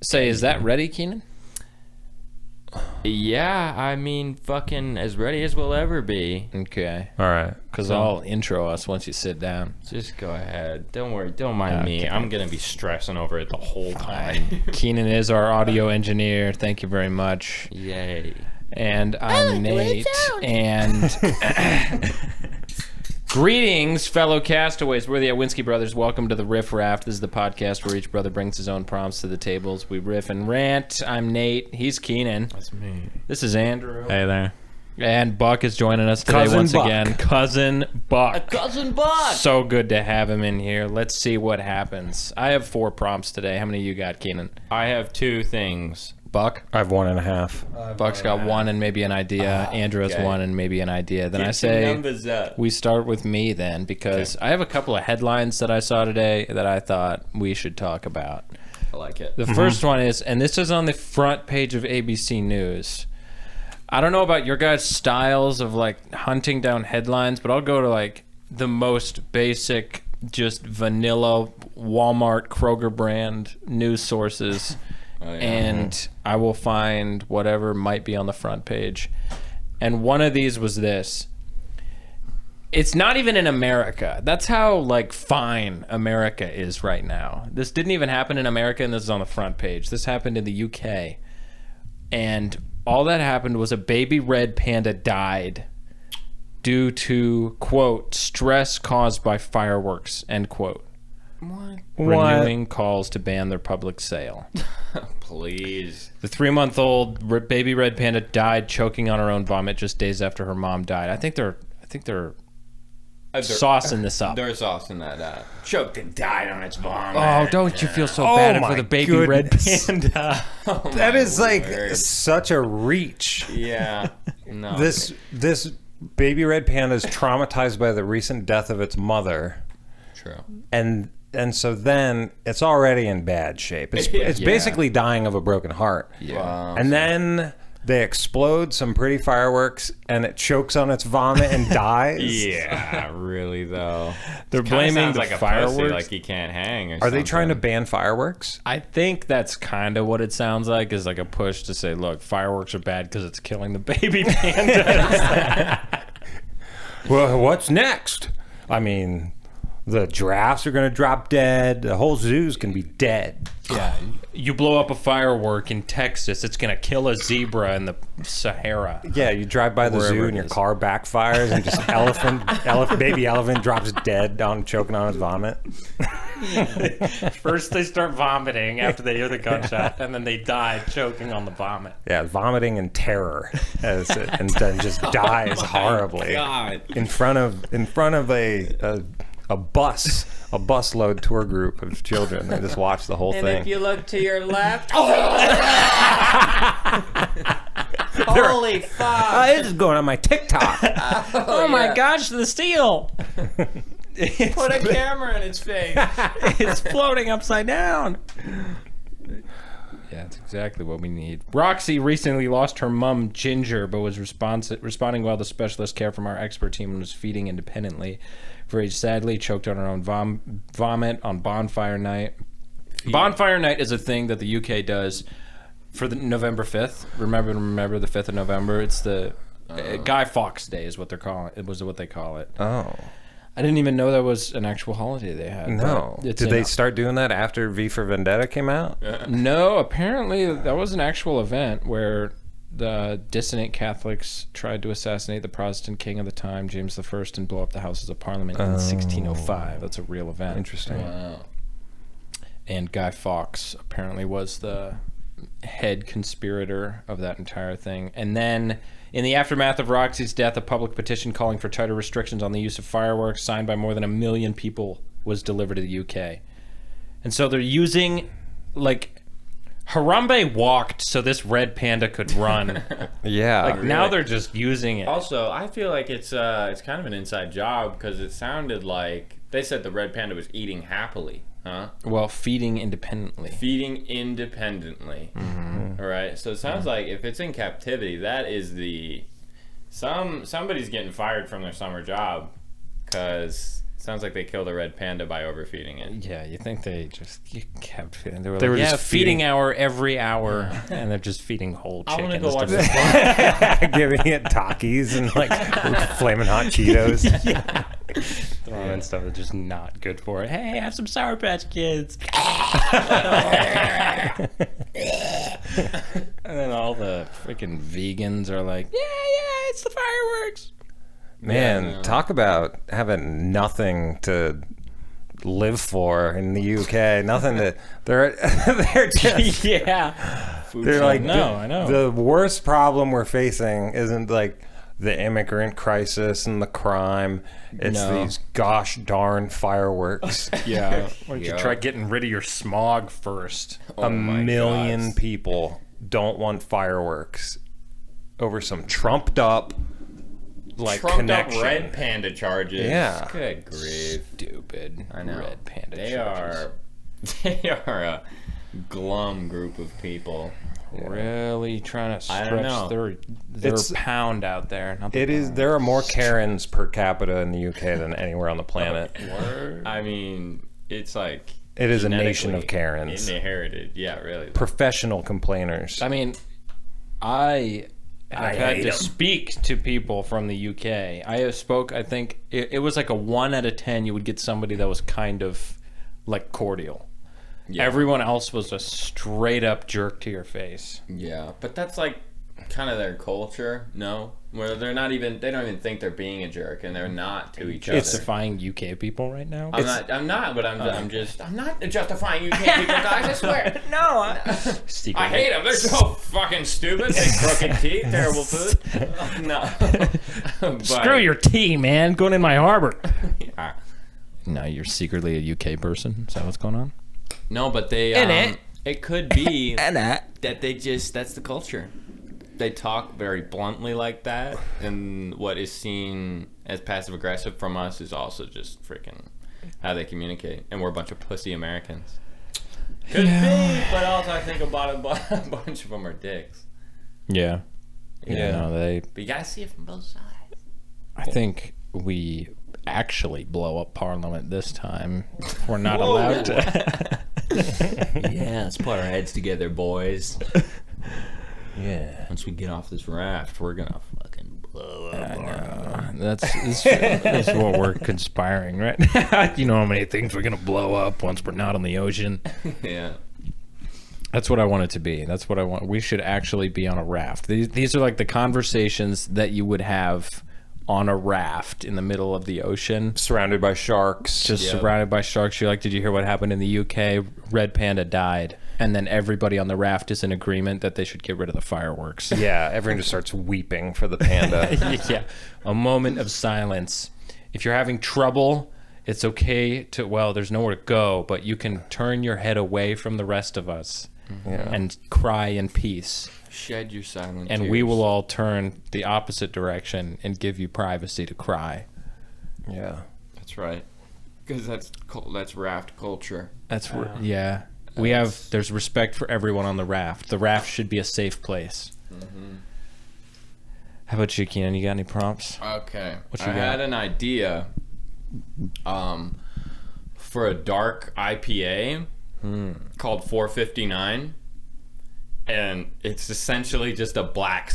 Say, is that ready, Keenan? Yeah, I mean, fucking as ready as we'll ever be. Okay. All right. Because I'll intro us once you sit down. Just go ahead. Don't worry. Don't mind me. I'm going to be stressing over it the whole time. Keenan is our audio engineer. Thank you very much. Yay. And I'm Nate. And greetings, fellow castaways. We're the Awinski brothers. Welcome to the Riff Raft. This is the podcast where each brother brings his own prompts to the tables. We riff and rant. I'm Nate. He's Keenan. That's me. This is Andrew. Hey there. And Buck is joining us today once again. Cousin Buck. Cousin Buck. So good to have him in here. Let's see what happens. I have 4 prompts today. How many you got, Keenan? I have 2 things. Buck? I have 1.5. Buck's got 1 and maybe an idea. Andrew has 1 and maybe an idea. Then I say we start with me then, because I have a couple of headlines that I saw today that I thought we should talk about. I like it. The first one is, and this is on the front page of ABC News. I don't know about your guys' styles of like hunting down headlines, but I'll go to like the most basic, just vanilla Walmart, Kroger brand news sources. Oh, yeah. And I will find whatever might be on the front page. And one of these was this. It's not even in America. That's how like fine America is right now. This didn't even happen in America, and this is on the front page. This happened in the UK. And all that happened was a baby red panda died due to, quote, stress caused by fireworks, end quote. What? Renewing calls to ban their public sale. Please. The 3-month-old baby red panda died choking on her own vomit just days after her mom died. I think they're saucing this up. They're saucing that up. Choked and died on its vomit. Oh, don't you feel so bad for the baby red panda? That is like word. such a reach. Yeah. No. This baby red panda is traumatized by the recent death of its mother. True. And so then it's already in bad shape. It's basically dying of a broken heart. Yeah. Wow. And then they explode some pretty fireworks and it chokes on its vomit and dies. Yeah, really though. They're blaming the like fireworks. A pussy, like he can't hang. Or Are they trying to ban fireworks? I think that's kind of what it sounds like, is like a push to say, look, fireworks are bad because it's killing the baby pandas. Well, what's next? I mean, the giraffes are going to drop dead. The whole zoo's going to be dead. Yeah, you blow up a firework in Texas, it's going to kill a zebra in the Sahara. Yeah, you drive by the Wherever zoo it and your is. car backfires and just baby elephant drops dead down, choking on its vomit. First they start vomiting after they hear the gunshot, and then they die choking on the vomit. Yeah, vomiting in terror, and then just dies horribly God. in front of a busload tour group of children. They just watch the whole And thing. if you look to your left, holy fuck! This is going on my TikTok. Oh my gosh, the steel! Put a camera in its face. It's floating upside down. Yeah, that's exactly what we need. Roxy recently lost her mom, Ginger, but was responding well to specialist care from our expert team and was feeding independently. Very sadly, choked on her own vomit on Bonfire Night. Bonfire Night is a thing that the UK does for the November 5th. Remember the 5th of November? It's the Guy Fawkes Day is what they're calling it. Was what they call it. Oh. I didn't even know that was an actual holiday they had. No. Did they start doing that after V for Vendetta came out? No, apparently that was an actual event where the dissident Catholics tried to assassinate the Protestant king of the time, James I, and blow up the Houses of Parliament in 1605. That's a real event. Interesting. Wow. And Guy Fawkes apparently was the head conspirator of that entire thing. And then in the aftermath of Roxy's death, a public petition calling for tighter restrictions on the use of fireworks, signed by more than 1 million people, was delivered to the UK. And so they're using, like, Harambe walked so this red panda could run. Yeah. Like, now they're just using it. Also, I feel like it's kind of an inside job because it sounded like they said the red panda was eating happily, huh? Well, feeding independently. Feeding independently. Mm-hmm. All right. So it sounds like if it's in captivity, that is somebody's getting fired from their summer job because Sounds like they killed a red panda by overfeeding it. Yeah, you think they just kept feeding? They were They like, were yeah, just feeding hour every hour, and they're just feeding whole I chickens. want to go watch to- this. Giving it Takis and like flaming hot Cheetos. throwing in stuff that's just not good for it. Hey, have some Sour Patch Kids. And then all the freaking vegans are like, yeah, it's the fireworks. Man, Yeah, no. talk about having nothing to live for in the UK. Nothing to. They're just. Yeah. They're like, I know. The worst problem we're facing isn't like the immigrant crisis and the crime. It's No. these gosh darn fireworks. Yeah. Why don't you Yeah. try getting rid of your smog first? A my million gosh. people don't want fireworks over some trumped up like Trumped connection. up red panda charges. Yeah. Good grief. Stupid. I know. Red panda. They charges. they are a glum group of people. Really trying to I don't stretch know. their It's- pound out there. Not the It is. pound. There are more Karens per capita in the UK than anywhere on the planet. I mean, it's like It is a nation of genetically Karens. Inherited. Yeah, really. Professional complainers. I mean, I have had hate to 'em. speak to people from the UK. I spoke, I think, it was like a 1 out of 10 you would get somebody that was kind of like cordial. Yeah. Everyone else was a straight up jerk to your face. Yeah, but that's like kind of their culture, no? Where they don't even think they're being a jerk, and they're not to each It's other. defying UK people right now. I'm not, but I'm not justifying UK people, guys, I swear. No, I hate them. They're so fucking stupid. They have crooked teeth, terrible food. No. But- Screw your tea, man. Going in my harbor. Ah. No, you're secretly a UK person. Is that what's going on? No, but they, it could be that that's the culture. They talk very bluntly like that, and what is seen as passive aggressive from us is also just freaking how they communicate, and we're a bunch of pussy Americans. Could be, but also I think about a bunch of them are dicks. Yeah. Yeah. No, But you gotta see it from both sides. I think we actually blow up Parliament this time. We're not Whoa. allowed to. Yeah, let's put our heads together, boys. yeah. Once we get off this raft, we're gonna fucking blow up. I know. That's what we're conspiring right now. You know how many things we're going to blow up once we're not on the ocean? Yeah. That's what I want it to be. That's what I want. We should actually be on a raft. These are like the conversations that you would have on a raft in the middle of the ocean. Surrounded by sharks. Just Yep. surrounded by sharks. You're like, did you hear what happened in the UK? Red panda died. And then everybody on the raft is in agreement that they should get rid of the fireworks. Yeah, everyone just starts weeping for the panda. Yeah. A moment of silence. If you're having trouble, it's okay to, well, there's nowhere to go, but you can turn your head away from the rest of us Yeah. and cry in peace. Shed your silent And tears. we will all turn the opposite direction and give you privacy to cry. Yeah. That's right. Because that's raft culture. That's yeah. We have, there's respect for everyone on the raft. The raft should be a safe place. How about you, Keenan? You got any prompts? Okay. What you I got? had an idea for a dark IPA called 459. And it's essentially just a black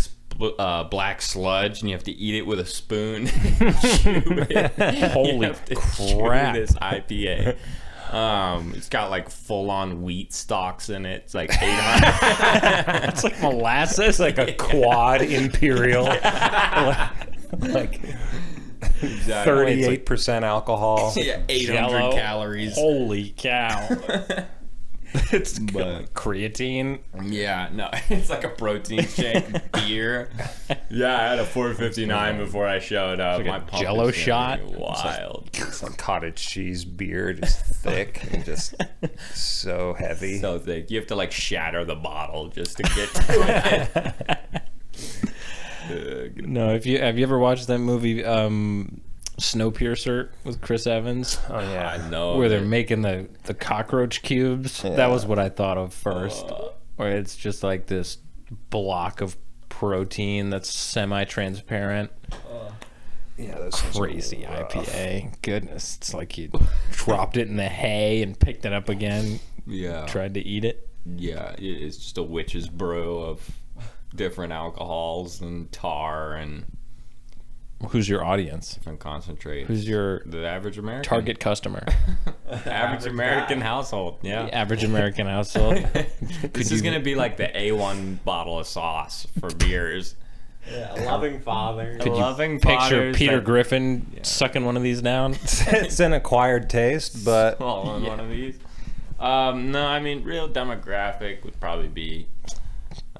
sludge, and you have to eat it with a spoon. Chew it. Holy You have to chew crap. this IPA. It's got like full-on wheat stalks in it. It's like 800. It's like molasses. Like a quad imperial. like Exactly. 38% alcohol. Yeah, 800 Jello. calories. Holy cow. It's But- creatine. Yeah, no, it's like a protein shake beer. Yeah, I had a 459 before I showed up. It's like a My pump Jell-O is gonna shot. be Wild. Some cottage cheese beer, just thick and just so heavy. So thick. You have to like shatter the bottle just to get to it. No, have you ever watched that movie Snowpiercer with Chris Evans? Oh yeah. I know. Where they're making the cockroach cubes. Yeah. That was what I thought of first. Where it's just like this block of protein that's semi-transparent. Yeah, that's crazy IPA. Goodness, it's like you dropped it in the hay and picked it up again. Yeah. Tried to eat it. Yeah, it's just a witch's brew of different alcohols and tar and Who's your audience? different concentrates. Who's your the average American? target customer? average American household. Yeah. The average American household. This is going to be like the A1 bottle of sauce for beers. Yeah, a loving father. Could you Loving picture fathers Peter that- Griffin sucking one of these down? It's an acquired taste, but Swallowing one of these. No, I mean, real demographic would probably be,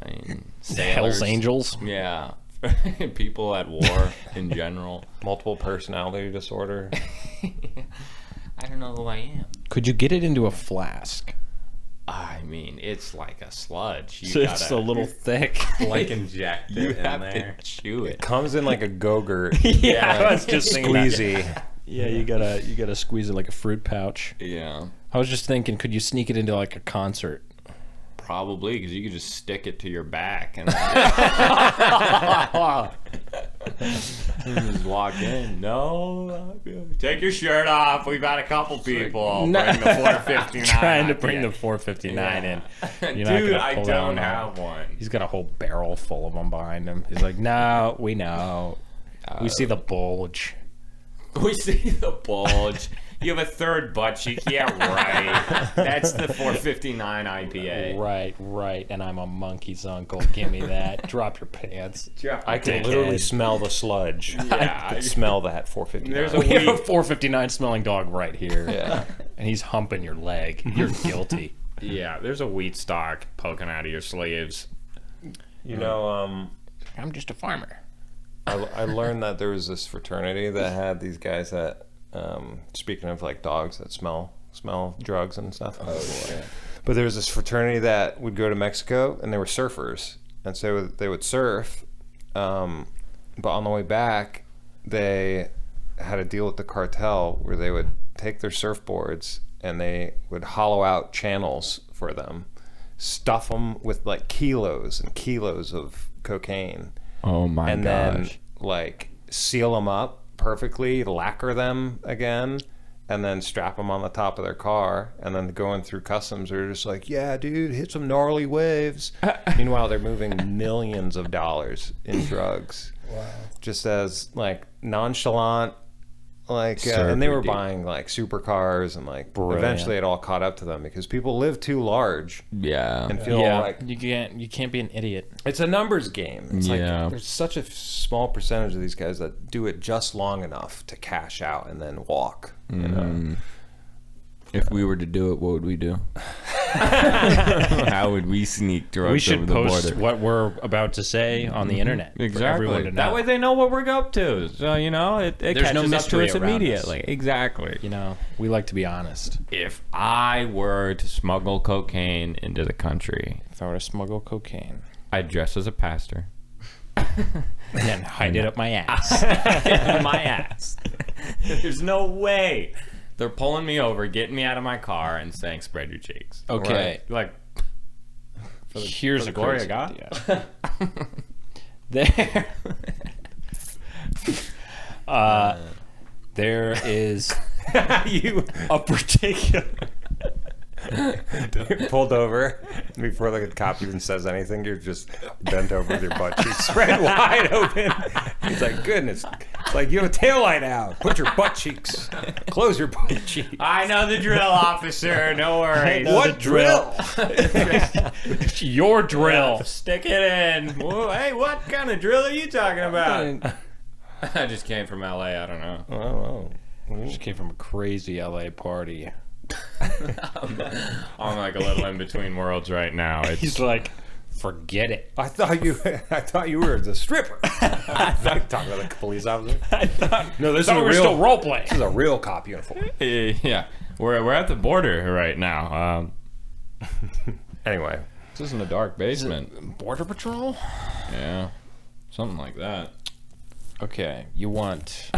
Hell's sailors. Angels. Yeah. People at war in general. multiple personality disorder. I don't know who I am. Could you get it into a flask? I mean, it's like a sludge. You So it's a little thick. Like inject it you in have there. to chew it. Comes in like a Go-Gurt. Yeah, I was just thinking that. Squeezy. Yeah, you gotta squeeze it like a fruit pouch. Yeah, I was just thinking, could you sneak it into like a concert? probably because you could just stick it to your back and just walk in. No, take your shirt off. We've got a couple people. No. Bring the 459. Trying to bring the 459 in. You're not Dude, gonna I pull that don't one have out. one. He's got a whole barrel full of them behind him. He's like, no, we know. We see the bulge. We see the bulge. You have a third butt cheek. Yeah, right. That's the 459 IPA. Right. And I'm a monkey's uncle. Give me that. Drop your pants. I can Dickhead. literally smell the sludge. Yeah, I could smell that 459. There's We have a 459 smelling dog right here. Yeah. And he's humping your leg. You're guilty. Yeah, there's a wheat stalk poking out of your sleeves. You know, I'm just a farmer. I learned that there was this fraternity that had these guys that, speaking of like dogs that smell drugs and stuff. But there was this fraternity that would go to Mexico, and they were surfers, and so they would surf. But on the way back, they had a deal with the cartel where they would take their surfboards and they would hollow out channels for them, stuff them with like kilos and kilos of cocaine. Oh my And then like seal them up perfectly, lacquer them again, and then strap them on the top of their car, and then going through customs, they're just like, yeah, dude, hit some gnarly waves. Meanwhile, they're moving millions of dollars in drugs. Wow. Just as like nonchalant, like, and they were Surfer, dude. buying like supercars, and like Brilliant. eventually it all caught up to them because people live too large Yeah. and feel Yeah, like you can't be an idiot. it's a numbers game. It's Yeah. like there's such a small percentage of these guys that do it just long enough to cash out and then walk. You know? If we were to do it, what would we do? How would we sneak drugs We should over the post border? what we're about to say on the internet for everyone to know. That way they know what we're up to. So, you know, it There's catches no up to mystery us around us. immediately. Exactly. You know, we like to be honest. If I were to smuggle cocaine into the country, If I were to smuggle cocaine I'd dress as a pastor. and then hide it up my ass. My ass. There's no way they're pulling me over, getting me out of my car, and saying, "Spread your cheeks." Okay. Like, Here's for the a glory crazy of God? idea. There is you. a particular. Pulled over before the cop even says anything. You're just bent over with your butt cheeks spread wide open. He's like, goodness. It's like you have a taillight out. Put your butt cheeks. Close your butt cheeks. I know the drill, officer. No worries. know the drill. Your drill. Stick it in. Whoa, hey, what kind of drill are you talking about? I just came from LA. I don't know. Oh, Just came from a crazy LA party. I'm like a little in between worlds right now. It's, He's like, forget it. I thought you were the stripper. I thought talking about the police officer. I thought, No, this thought is a we were real still role playing. This is a real cop uniform. yeah, we're at the border right now. Anyway, This isn't a dark basement. Border Patrol? Yeah, something like that. Okay, you want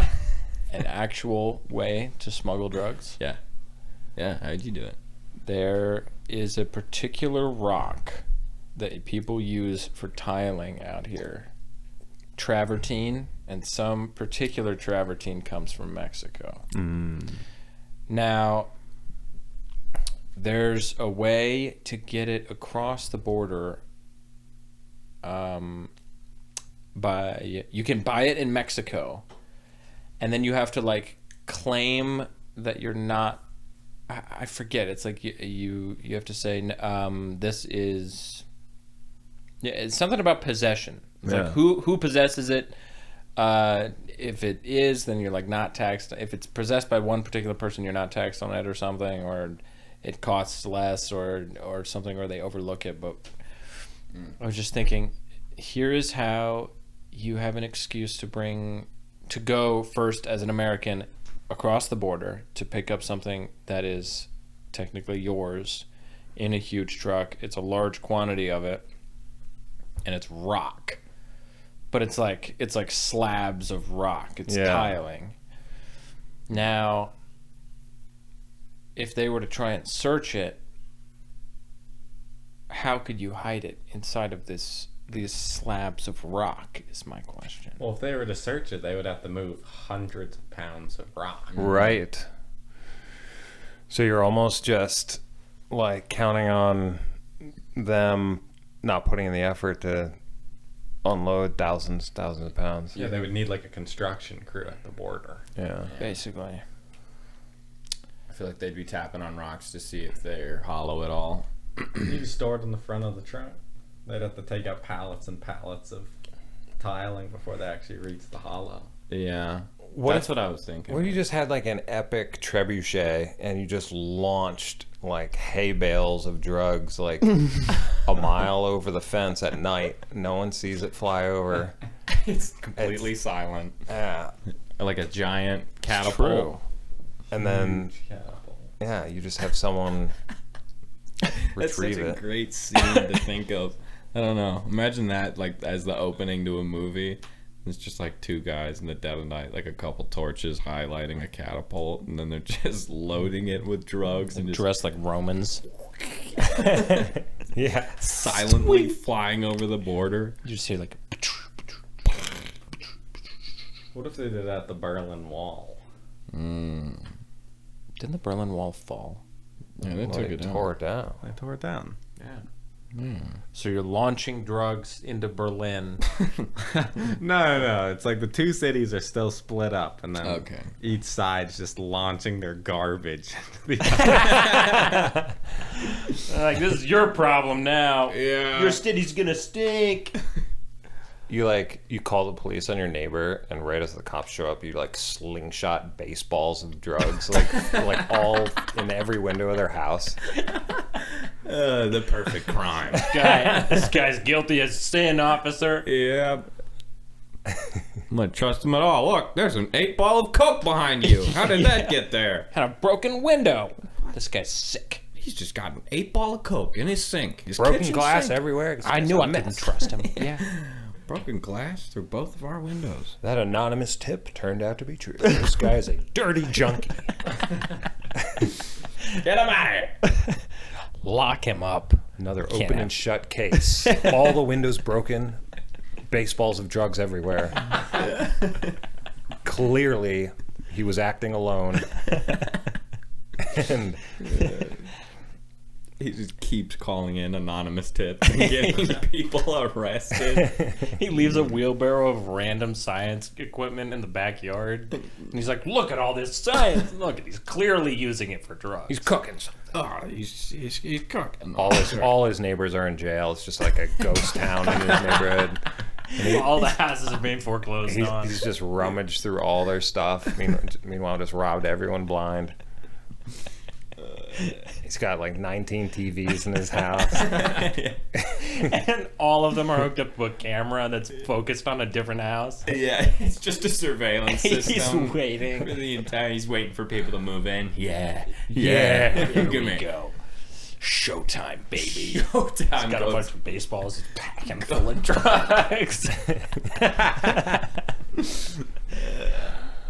an actual way to smuggle drugs? Yeah. Yeah, how'd you do it? There is a particular rock that people use for tiling out here travertine, and some particular travertine comes from Mexico. Now, there's a way to get it across the border. You can buy it in Mexico, and then you have to like claim that you're not. I forget. It's like you have to say this is. Yeah, it's something about possession. It's like who possesses it. If it is, then you're like not taxed. If it's possessed by one particular person, you're not taxed on it or something, or it costs less or something, or they overlook it. But I was just thinking, here is how you have an excuse to go first as an American across the border to pick up something that is technically yours in a huge truck. It's a large quantity of it, and it's rock. But it's like slabs of rock. It's tiling. Now, if they were to try and search it, how could you hide it inside of these slabs of rock is my question. Well, if they were to search it, they would have to move hundreds of pounds of rock. Right. So you're almost just like counting on them not putting in the effort to unload thousands of pounds. Yeah, they would need like a construction crew at the border. Yeah. Basically. I feel like they'd be tapping on rocks to see if they're hollow at all. You just store it in the front of the truck. They'd have to take out pallets and pallets of tiling before they actually reach the hollow. Yeah. That's what I was thinking. What if you just had like an epic trebuchet and you just launched like hay bales of drugs like a mile over the fence at night? No one sees it fly over. It's completely silent. Yeah. Like a giant catapult. True. And then, yeah, you just have someone retrieve That's such it. a great scene to think of. I don't know. Imagine that like as the opening to a movie. It's just like two guys in the dead of night, like a couple torches highlighting a catapult, and then they're just loading it with drugs and just Dressed like Romans. Yeah. silently flying over the border. You just hear like... What if they did that at the Berlin Wall? Didn't the Berlin Wall fall? Yeah, they took it Tore it down. They tore it down. Yeah. So you're launching drugs into Berlin. No. It's like the two cities are still split up, and then Okay. each side's just launching their garbage. Like, this is your problem now. Yeah. Your city's gonna stink. You call the police on your neighbor, and right as the cops show up, you like slingshot baseballs of drugs, like all in every window of their house. The perfect crime. This guy's guilty as sin, officer. Yeah. I'm gonna trust him at all. Look, there's an 8-ball of coke behind you. How did that get there? Had a broken window. This guy's sick. He's just got an 8-ball of coke in his sink. His Broken kitchen glass sink. everywhere. I knew I couldn't trust him. Yeah. Broken glass through both of our windows. That anonymous tip turned out to be true. This guy is a dirty junkie. Get him out of here. Lock him up. Another Can't open have- and shut case. All the windows broken. Baseballs of drugs everywhere. Clearly, he was acting alone. And He just keeps calling in anonymous tips and getting people arrested. He leaves a wheelbarrow of random science equipment in the backyard. And he's like, look at all this science. Look, he's clearly using it for drugs. he's cooking something. Oh, he's cooking. All his neighbors are in jail. It's just like a ghost town in his neighborhood. All the houses are being foreclosed on. He's just rummaged through all their stuff. Meanwhile, just robbed everyone blind. He's got like 19 TVs in his house. And all of them are hooked up to a camera that's focused on a different house. Yeah, it's just a surveillance system. He's waiting. For the entire, he's waiting for people to move in. Yeah. Here Give we me. go. Showtime, baby. Showtime He's got a goes- bunch of baseballs. He's packing full of drugs.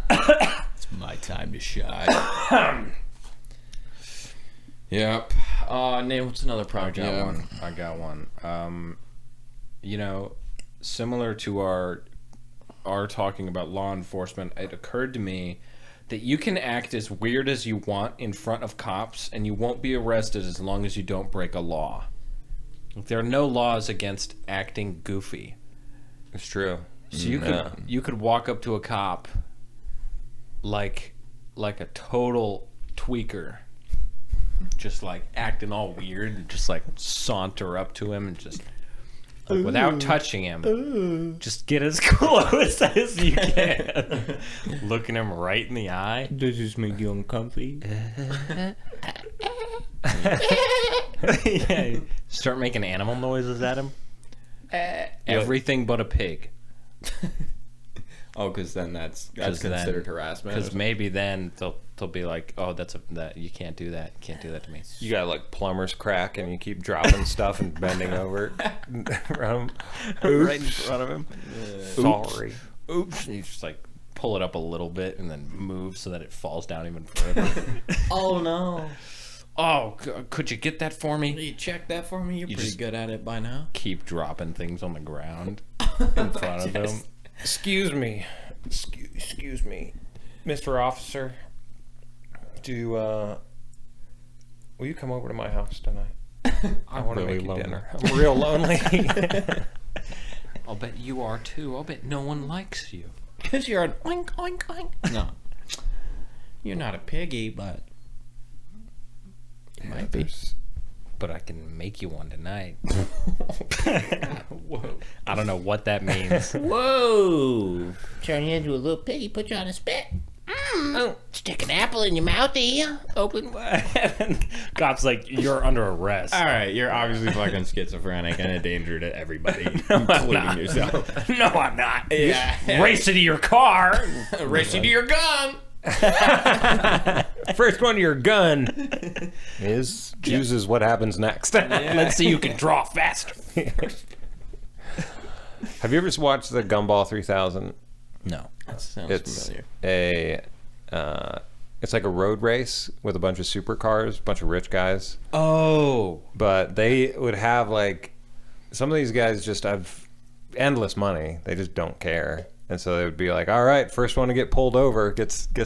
It's my time to shine. Yep. Nate, what's another project? I got one. You know, similar to our are talking about law enforcement, it occurred to me that you can act as weird as you want in front of cops, and you won't be arrested as long as you don't break a law. There are no laws against acting goofy. It's true. So you could walk up to a cop like a total tweaker, just like acting all weird, and just like saunter up to him and just like, without touching him, just get as close as you can, looking him right in the eye. Does this make you uncomfy? Yeah, start making animal noises at him. Everything but a pig. Oh, because then that's considered harassment. Because maybe then they'll be like, oh, that you can't do that. You can't do that to me. You got like plumber's crack, and you keep dropping stuff and bending over right in front of him. Sorry. Oops. And you just like pull it up a little bit and then move so that it falls down even further. Oh no. Oh, could you get that for me? You check that for me? You're pretty just good at it by now. Keep dropping things on the ground in front of him. Excuse me, Mr. Officer. Will you come over to my house tonight? I want to really make you lonely. dinner. I'm real lonely. I'll bet you are too. I'll bet no one likes you. Because you're an oink, oink, oink. No. You're not a piggy, but... Yeah, might be. But I can make you one tonight. Whoa. I don't know what that means. Whoa! Turn you into a little piggy, put you on a spit. Stick an apple in your mouth, you? Open wide. Cop's like, you're under arrest. All right, you're obviously fucking schizophrenic and a danger to everybody, I'm including not. yourself. No, I'm not. Yeah. Race you to your car. Race you to your gun. First one to your gun chooses what happens next. Let's see who can draw faster. Have you ever watched the Gumball 3000? No. That sounds It's familiar. it's like a road race with a bunch of supercars, a bunch of rich guys. Oh. But they would have like, some of these guys just have endless money. They just don't care. And so they would be like, all right, first one to get pulled over gets like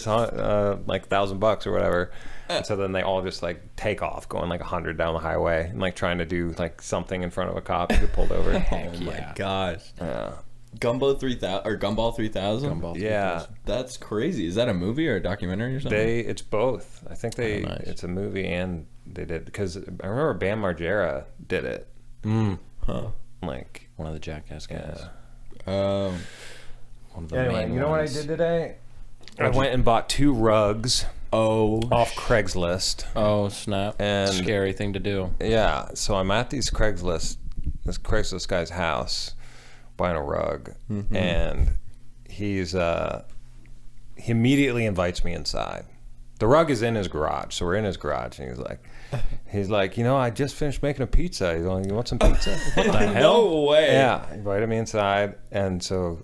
$1,000 or whatever. And so then they all just like take off going like 100 down the highway and like trying to do like something in front of a cop to get pulled over. Oh my gosh. Yeah. Gumball 3000 or Gumball 3000? Gumball Yeah. That's crazy. Is that a movie or a documentary or something? It's both. I think nice. it's a movie and they did, because I remember Bam Margera did it. Huh. Like, One of the Jackass guys. yeah. One of the Anyway, main you know what I ones. did today? I went and bought 2 rugs off Craigslist. Oh, snap. And- Scary thing to do. Yeah, so I'm at this Craigslist guy's house buying a rug, and he immediately invites me inside. The rug is in his garage, so we're in his garage, and he's like, you know, I just finished making a pizza. He's like, you want some pizza? What the hell? No way. Yeah, invited me inside, and so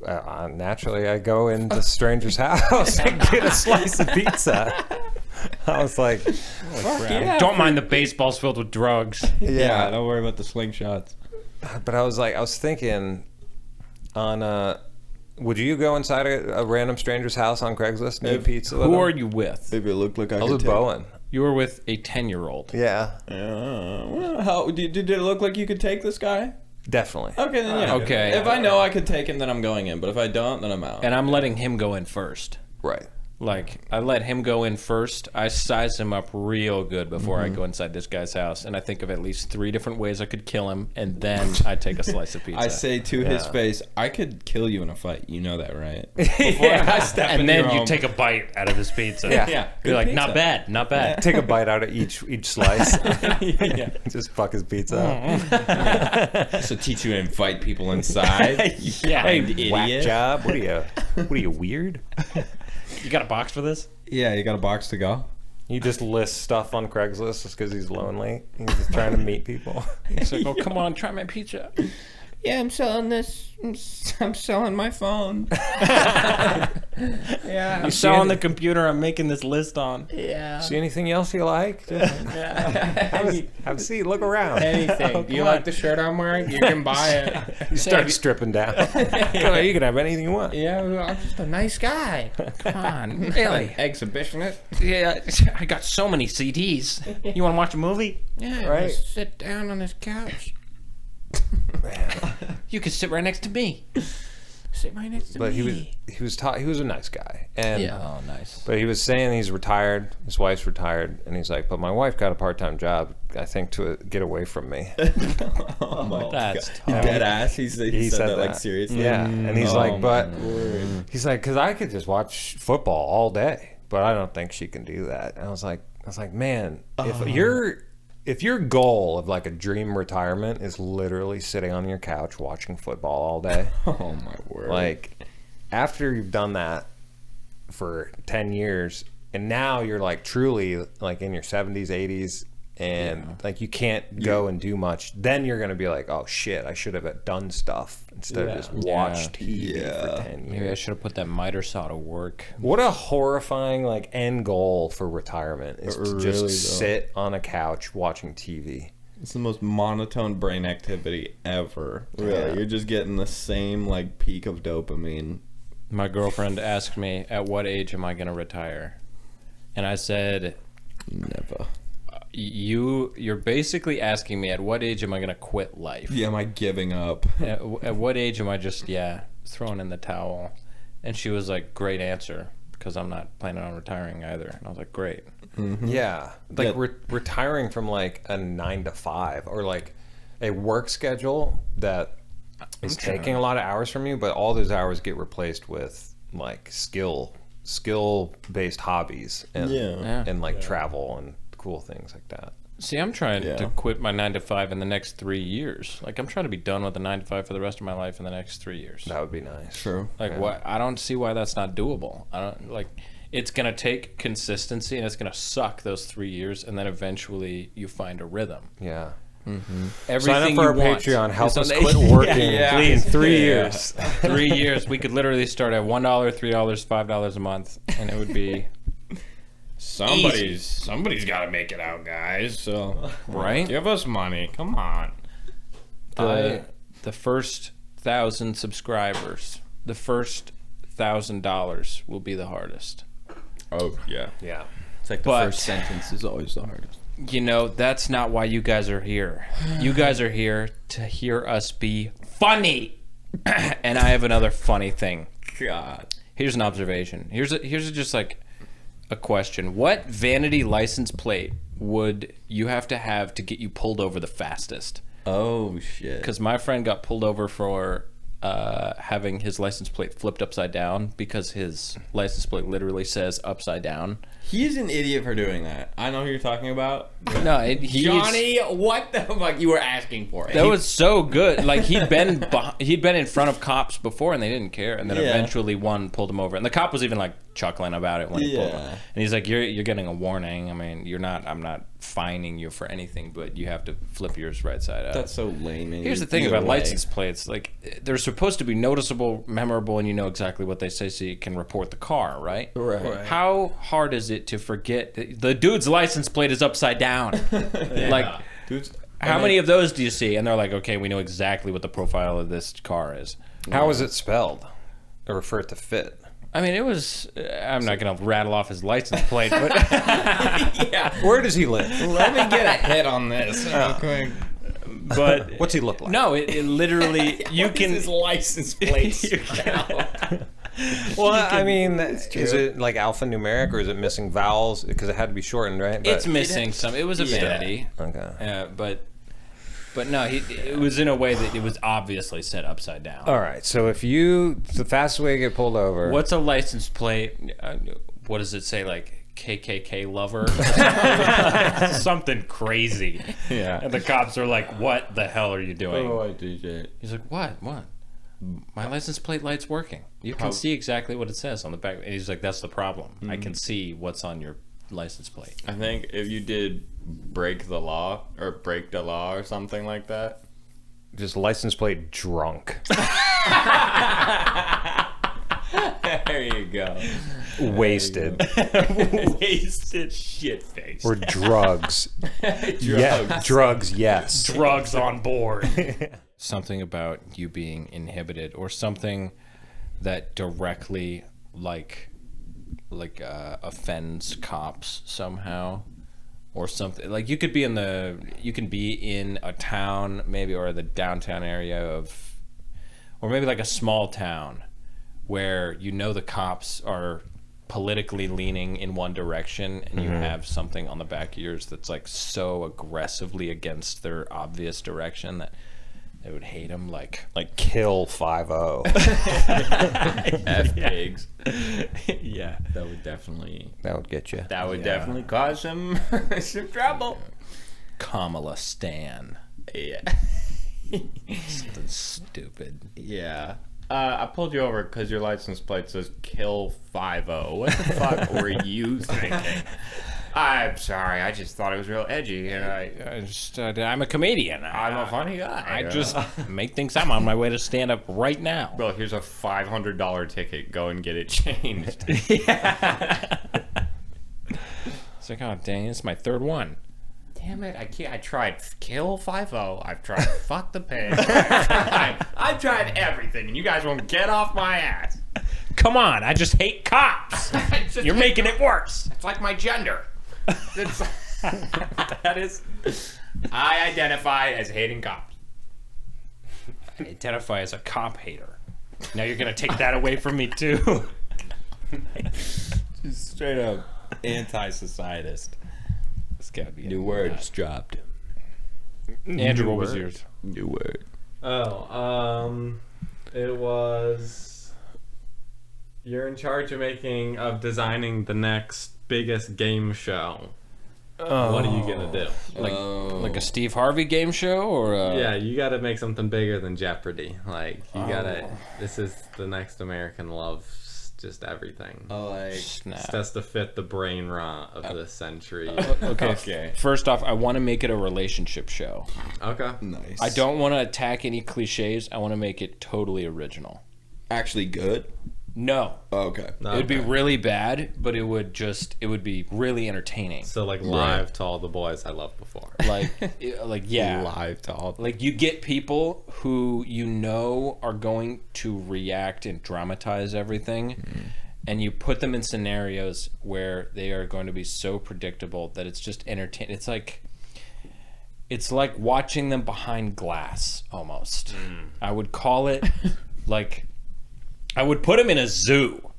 naturally I go into the stranger's house and get a slice of pizza. I was like, Yeah. Don't mind the baseballs filled with drugs. Yeah, don't worry about the slingshots. but I was thinking, would you go inside a random stranger's house on Craigslist and eat pizza with Who them? are you with? If it looked like I I was with Bowen. You were with a 10-year-old. Yeah, Well, how did it look like you could take this guy? definitely. Okay, then yeah. Okay. If I know I could take him, then I'm going in. But if I don't, then I'm out. And I'm letting him go in first. Right. Like, I let him go in first. I size him up real good before I go inside this guy's house. And I think of at least 3 different ways I could kill him. And then I take a slice of pizza. I say to his face, I could kill you in a fight. You know that, right? Before I step and into then your you home. take a bite out of his pizza. Yeah. Yeah. You're like, good not pizza. bad, not bad. Take a bite out of each slice. Yeah. Just fuck his pizza up. So teach you to invite people inside. You Yeah. kind Whack idiot. job. What are you, weird? You got a box for this? Yeah, you got a box to go. You just list stuff on Craigslist just because he's lonely. He's just trying to meet people. He's like, oh, come on, try my pizza. Yeah, I'm selling this. I'm selling my phone. Yeah, I'm selling the computer I'm making this list on. Yeah. See anything else you like? Have a seat. Look around. Anything. Do you like the shirt I'm wearing? You can buy it. You start stripping down. You can have anything you want. Yeah, I'm just a nice guy. Come on, really? Exhibitionist. Yeah, I got so many CDs. You want to watch a movie? Yeah, Right. just sit down on this couch. You can sit right next to me. Sit right next to But me. he was a nice guy, and Oh, nice. but he was saying he's retired. His wife's retired, and he's like, but my wife got a part-time job. I think to get away from me. Oh my That's God. Dead ass. He said that like seriously. Yeah, and he's Oh, like, but my word. he's like, because I could just watch football all day, but I don't think she can do that. And I was like, man, if your goal of like a dream retirement is literally sitting on your couch watching football all day, Oh my word. like after you've done that for 10 years and now you're like truly like in your 70s, 80s, and like you can't go and do much, then you're gonna be like, oh shit, I should have done stuff instead of just watched TV for 10 years. Maybe I should have put that miter saw to work. What a horrifying like end goal for retirement is to Really, just though. sit on a couch watching TV. It's the most monotone brain activity ever. Really, Yeah. you're just getting the same like peak of dopamine. My girlfriend asked me, at what age am I going to retire? And I said, Never. you're basically asking me, at what age am I going to quit life? Yeah, am I giving up? At what age am I just, throwing in the towel? And she was like, great answer, because I'm not planning on retiring either. And I was like, great. Yeah, like Yeah. retiring from like a 9 to 5 or like a work schedule that is taking a lot of hours from you, but all those hours get replaced with like skill based hobbies and Yeah. and like travel and cool things like that. See, I'm trying Yeah. to quit my 9 to 5 in the next 3 years. Like, I'm trying to be done with the 9 to 5 for the rest of my life in the next 3 years. That would be nice. True. Like, what? I don't see why that's not doable. I don't like. It's gonna take consistency, and it's gonna suck those 3 years, and then eventually you find a rhythm. Yeah. Everything Sign up for you our want Patreon. Help is us on- quit working Yeah. in 3 Yeah. years. 3 years, we could literally start at $1, $3, $5 a month, and it would be Somebody's got to make it out, guys. So right. give us money. Come on. The first 1,000 subscribers, the first $1,000 will be the hardest. Oh yeah. Yeah. It's like the But- first sentence is always the hardest. You know, that's not why you guys are here. You guys are here to hear us be funny. And I have another funny thing. God. Here's an observation. Here's just like a question. What vanity license plate would you have to get you pulled over the fastest? Oh shit. Because my friend got pulled over for having his license plate flipped upside down because his license plate literally says upside down. He's an idiot for doing that. I know who you're talking about. No, Johnny, what the fuck you were asking for? that was so good. Like he'd been in front of cops before and they didn't care, and then Yeah. eventually one pulled him over, and the cop was even like chuckling about it when he pulled him. Yeah. And he's like, "You're getting a warning. I mean, I'm not fining you for anything, but you have to flip yours right side up." That's so lame. Here's the thing about license plates. Like, they're supposed to be noticeable, memorable, and you know exactly what they say so you can report the car, right? Right. How hard is it to forget that the dude's license plate is upside down? Like, Dudes, how many of those do you see? And they're like, okay, we know exactly what the profile of this car is. How is it spelled? Or for it to fit? I mean, it was... I'm not going to rattle off his license plate, but... Where does he live? Let me get a hit on this real quick. but What's he look like? no, it literally... You can... his license plate. Well, I mean, is it like alphanumeric or is it missing vowels? Because it had to be shortened, right? But, It's missing some. It was a vanity. okay. But no, it was in a way that it was obviously set upside down. All right. So if the fastest way to get pulled over. What's a license plate? What does it say? Like KKK lover? Something crazy. Yeah. And the cops are like, "What the hell are you doing?" Oh, DJ. He's like, "What? My license plate light's working. You can see exactly what it says on the back." And he's like, "That's the problem. I can see what's on your license plate." I think if you did break the law or something like that, just license plate drunk. There you go. Wasted. Wasted shit face. Or drugs. Yeah, drugs, yes. Drugs on board. Something about you being inhibited, or something that directly offends cops somehow, or something. Like you can be in a town maybe, or the downtown area of, or maybe like a small town where the cops are politically leaning in one direction, and you have something on the back of yours that's like so aggressively against their obvious direction that they would hate them, like kill 5-0. F pigs. Yeah, That would definitely get you. That would definitely cause some trouble. Kamala Stan. Yeah. Something stupid. Yeah. I pulled you over because your license plate says kill 50. What the fuck were you thinking? I'm sorry. I just thought it was real edgy, and I'm a comedian. I'm a funny guy. I just make things. I'm on my way to stand up right now. Bro, here's a $500 ticket. Go and get it changed. Yeah. It's like, oh dang, it's my third one. Damn it! I tried kill 50. I've tried fuck the pig. I've tried everything, and you guys won't get off my ass. Come on, I just hate cops. You're making it worse. It's like my gender. That is. I identify as hating cops. I identify as a cop hater. Now you're gonna take that away from me too. Just straight up anti-societist. It's gotta be New words dropped. Andrew, what was yours? New word. It was, you're in charge of designing the next biggest game show. What are you gonna do? Like a Steve Harvey game show, or Yeah, you gotta make something bigger than Jeopardy. Like, you gotta, this is the next American Loves just everything. snap. It has to fit the brain rot of this century. Okay. First off, I want to make it a relationship show. Okay. Nice. I don't want to attack any cliches. I want to make it totally original. Actually good. No. Oh, okay. It would be really bad, but it would be really entertaining. So like live to all the boys I loved before. Like yeah. Live to all. Like you get people who are going to react and dramatize everything, and you put them in scenarios where they are going to be so predictable that it's just entertaining. It's like watching them behind glass almost. I would call it I would put them in a zoo.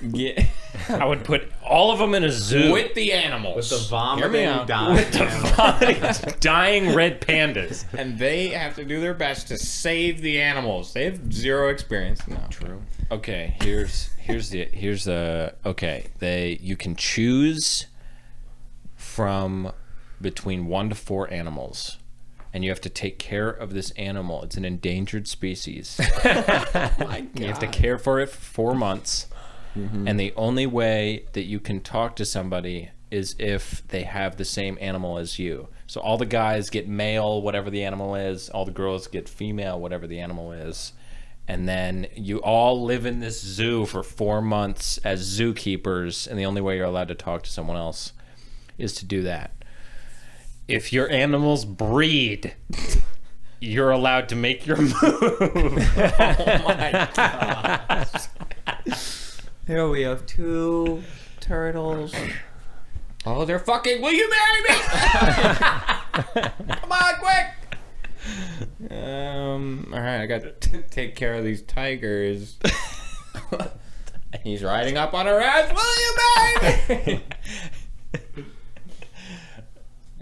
Yeah. I would put all of them in a zoo With the animals. With the Hear me vomiting, out. dying. with the vomiting, dying red pandas. And they have to do their best to save the animals. They have zero experience. No. True. Okay, you can choose from between 1 to 4 animals, and you have to take care of this animal. It's an endangered species. You have to care for it for 4 months. And the only way that you can talk to somebody is if they have the same animal as you. So all the guys get male, whatever the animal is. All the girls get female, whatever the animal is. And then you all live in this zoo for 4 months as zookeepers. And the only way you're allowed to talk to someone else is to do that. If your animals breed, you're allowed to make your move. Oh my gosh. Here we have 2 turtles. Oh, they're fucking. Will you marry me? Come on, quick. All right, I got to take care of these tigers. He's riding up on her ass. Will you marry me?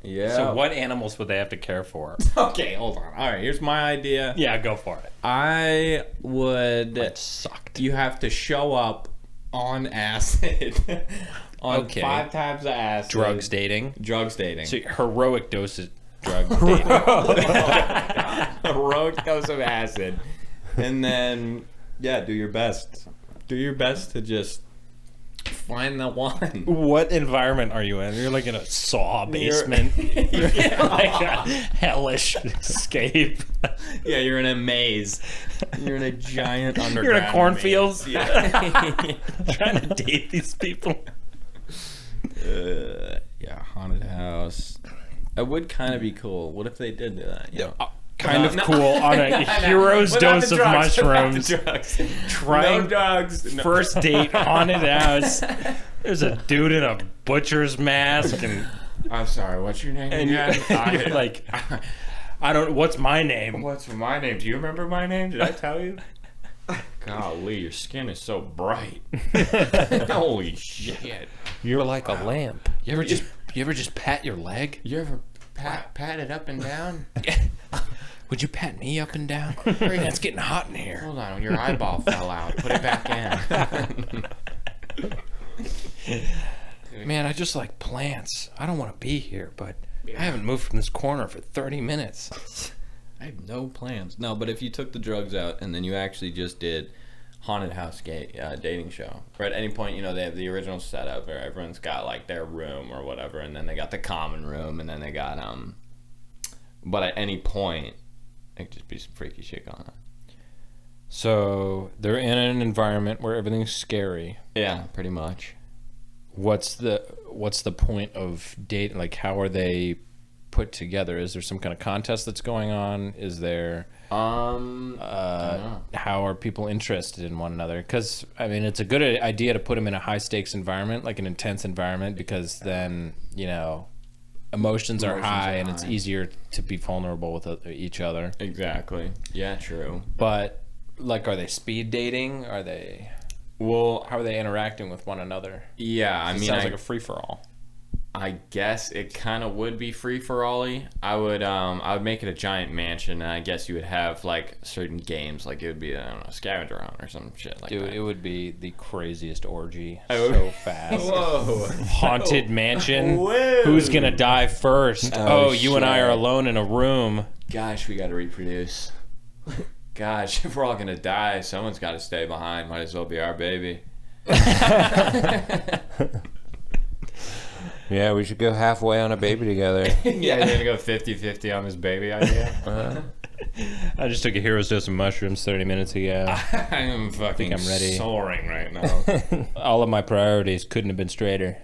Yeah. So what animals would they have to care for? Okay, hold on. All right, here's my idea. Yeah, go for it. I would. It sucked. You have to show up on acid. On Okay. 5 times the acid. Drugs dating. Drugs dating. So heroic doses drug dating. Heroic dose of acid. And then, yeah, do your best. Do your best to just find the one. What environment are you in? You're like in a saw basement. You're like a hellish escape. Yeah, you're in a maze. You're in a giant underground You're in a cornfield. maze. Yeah. Trying to date these people. Yeah, haunted house. It would kind of be cool. What if they did do that? You know? Kind of cool on a hero's dose of mushrooms. Trying No drugs. No. first date haunted house. There's a dude in a butcher's mask, and I'm sorry. What's your name? and you're like, I don't. What's my name? What's my name? Do you remember my name? Did I tell you? Golly, your skin is so bright. Holy shit! You're like a lamp. You ever just pat your leg? You ever pat it up and down? Would you pat me up and down? It's getting hot in here. Hold on, your eyeball fell out. Put it back in. Man, I just like plants. I don't want to be here, but I haven't moved from this corner for 30 minutes. I have no plans. No, but if you took the drugs out and then you actually just did haunted house dating show, or at any point, you know, they have the original setup where everyone's got like their room or whatever, and then they got the common room, and then they got but at any point it could just be some freaky shit going on. So they're in an environment where everything's scary. Yeah, pretty much. What's the point of date? Like, how are they put together? Is there some kind of contest that's going on? Is there how are people interested in one another? Because I mean, it's a good idea to put them in a high stakes environment, like an intense environment, because then, you know, emotions are high and it's easier to be vulnerable with each other. Exactly. Yeah, true. But like, are they speed dating? Are they? Well, how are they interacting with one another? Yeah, I mean, it sounds like a free for all. I guess it kind of would be free for all-y. I would make it a giant mansion, and I guess you would have like certain games, like it would be, I don't know, a scavenger hunt or some shit like that. Dude, it would be the craziest orgy. So fast. Whoa. Haunted mansion. Whoa. Who's gonna die first? Oh, you and I shit. are alone in a room. Gosh, we got to reproduce. Gosh, if we're all gonna die, someone's got to stay behind. Might as well be our baby. Yeah, we should go halfway on a baby together. Yeah, you're gonna go 50-50 on this baby idea. I just took a hero's dose of mushrooms 30 minutes ago. I'm fucking I'm ready. soaring right now. All of my priorities couldn't have been straighter.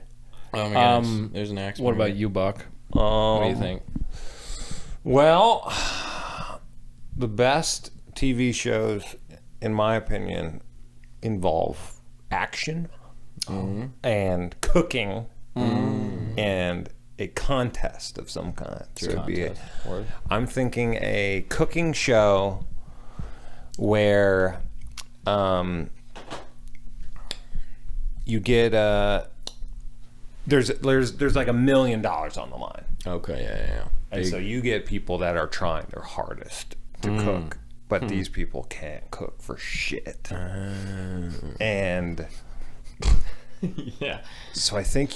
Oh my goodness. There's an axe. What about you, Buck? What do you think? Well, the best TV shows, in my opinion, involve action and cooking and a contest of some kind. So it'd be I'm thinking a cooking show where you get there's like $1 million on the line. Okay, yeah. And so you get people that are trying their hardest to cook, but these people can't cook for shit. And Yeah. so I think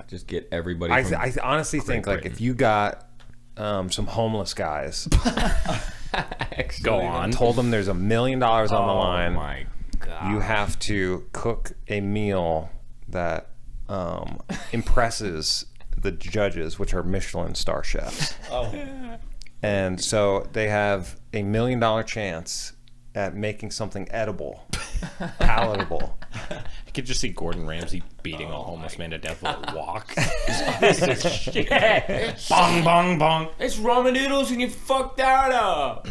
Just get everybody. I honestly think like if you got some homeless guys, Go on. told them there's $1 million on the line, Oh my god. you have to cook a meal that impresses the judges, which are Michelin star chefs. And so they have $1 million chance at making something edible, palatable. I could just see Gordon Ramsay beating a homeless man to death with a wok. Bong, bong, bong. It's ramen noodles and you fucked that up.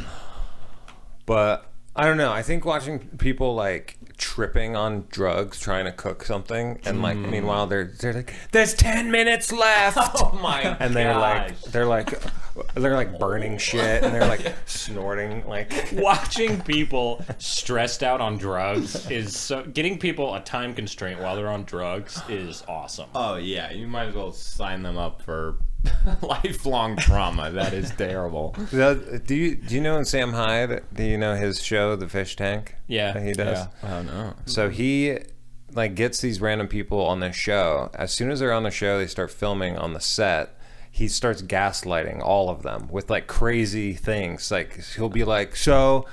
But I don't know. I think watching people like tripping on drugs trying to cook something, and like meanwhile they're like, "There's 10 minutes left." Oh my god. And they're like burning shit, and they're like snorting like. Watching people stressed out on drugs is so. Getting people a time constraint while they're on drugs is awesome. Oh yeah, you might as well sign them up for lifelong trauma. That is terrible. Do you know Sam Hyde? Do you know his show, The Fish Tank? Yeah, that he does. yeah. Oh no. So he like gets these random people on this show. As soon as they're on the show, they start filming on the set. He starts gaslighting all of them with like crazy things. Like he'll be like, "So,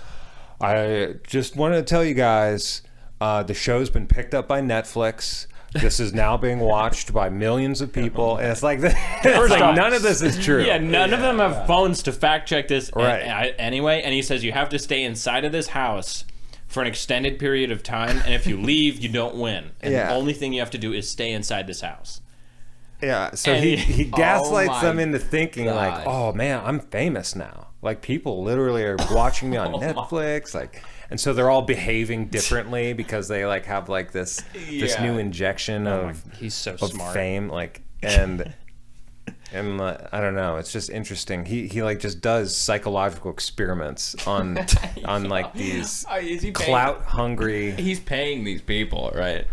I just wanted to tell you guys, the show's been picked up by Netflix. This is now being watched by millions of people, and it's like, none of this is true. Yeah, none of them have phones to fact check this Right. anyway. And he says you have to stay inside of this house for an extended period of time, and if you leave, you don't win. And the only thing you have to do is stay inside this house. Yeah, so And he gaslights my them into thinking like, oh man, I'm famous now. Like people literally are watching me on Netflix, like, and so they're all behaving differently because they like have like this new injection of He's so of smart. fame, like, and I don't know, it's just interesting. He like just does psychological experiments on like these Is he clout hungry. He's paying these people, right?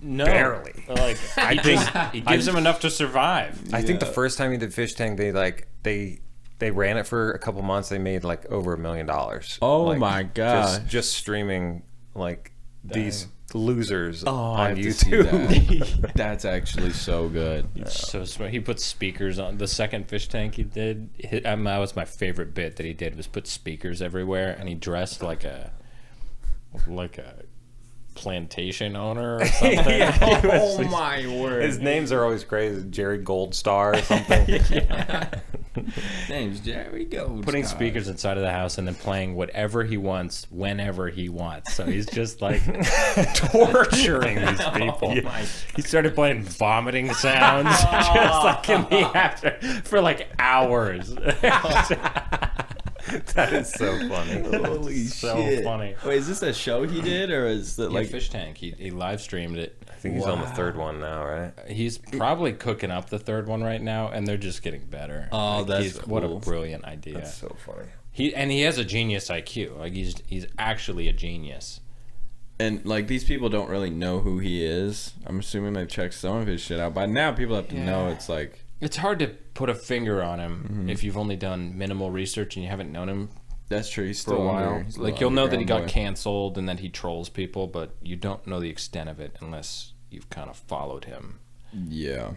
No, Barely. Like he gives them enough to survive. I think the first time he did Fish Tank, they ran it for a couple months. They made like over $1 million. Oh Like, my gosh. Just streaming like these losers I on have to see YouTube. that. That's actually so good. So smart. He put speakers on the second Fish Tank he did. That was my favorite bit that he did, was put speakers everywhere, and he dressed like a plantation owner or something. Oh my word. His names are always crazy. Jerry Goldstar or something. Name's Jerry Gold. Putting speakers inside of the house and then playing whatever he wants whenever he wants. So he's just like torturing these people. He started playing vomiting sounds just like in the after for like hours. That is so funny. Holy So shit. funny. Wait, is this a show he did, or is it Like like Fish Tank, he live streamed it. I think he's on the third one now, right? He's probably cooking up the third one right now, and they're just getting better. Oh, that's what a cool. brilliant idea. That's so funny. He has a genius IQ. Like he's actually a genius. And like these people don't really know who he is. I'm assuming they've checked some of his shit out. By now, people have to know it's like. It's hard to put a finger on him if you've only done minimal research and you haven't known him That's true. He's for a still while. he's Like still you'll know that he got underground canceled and that he trolls people, but you don't know the extent of it unless you've kind of followed him. boy. Yeah.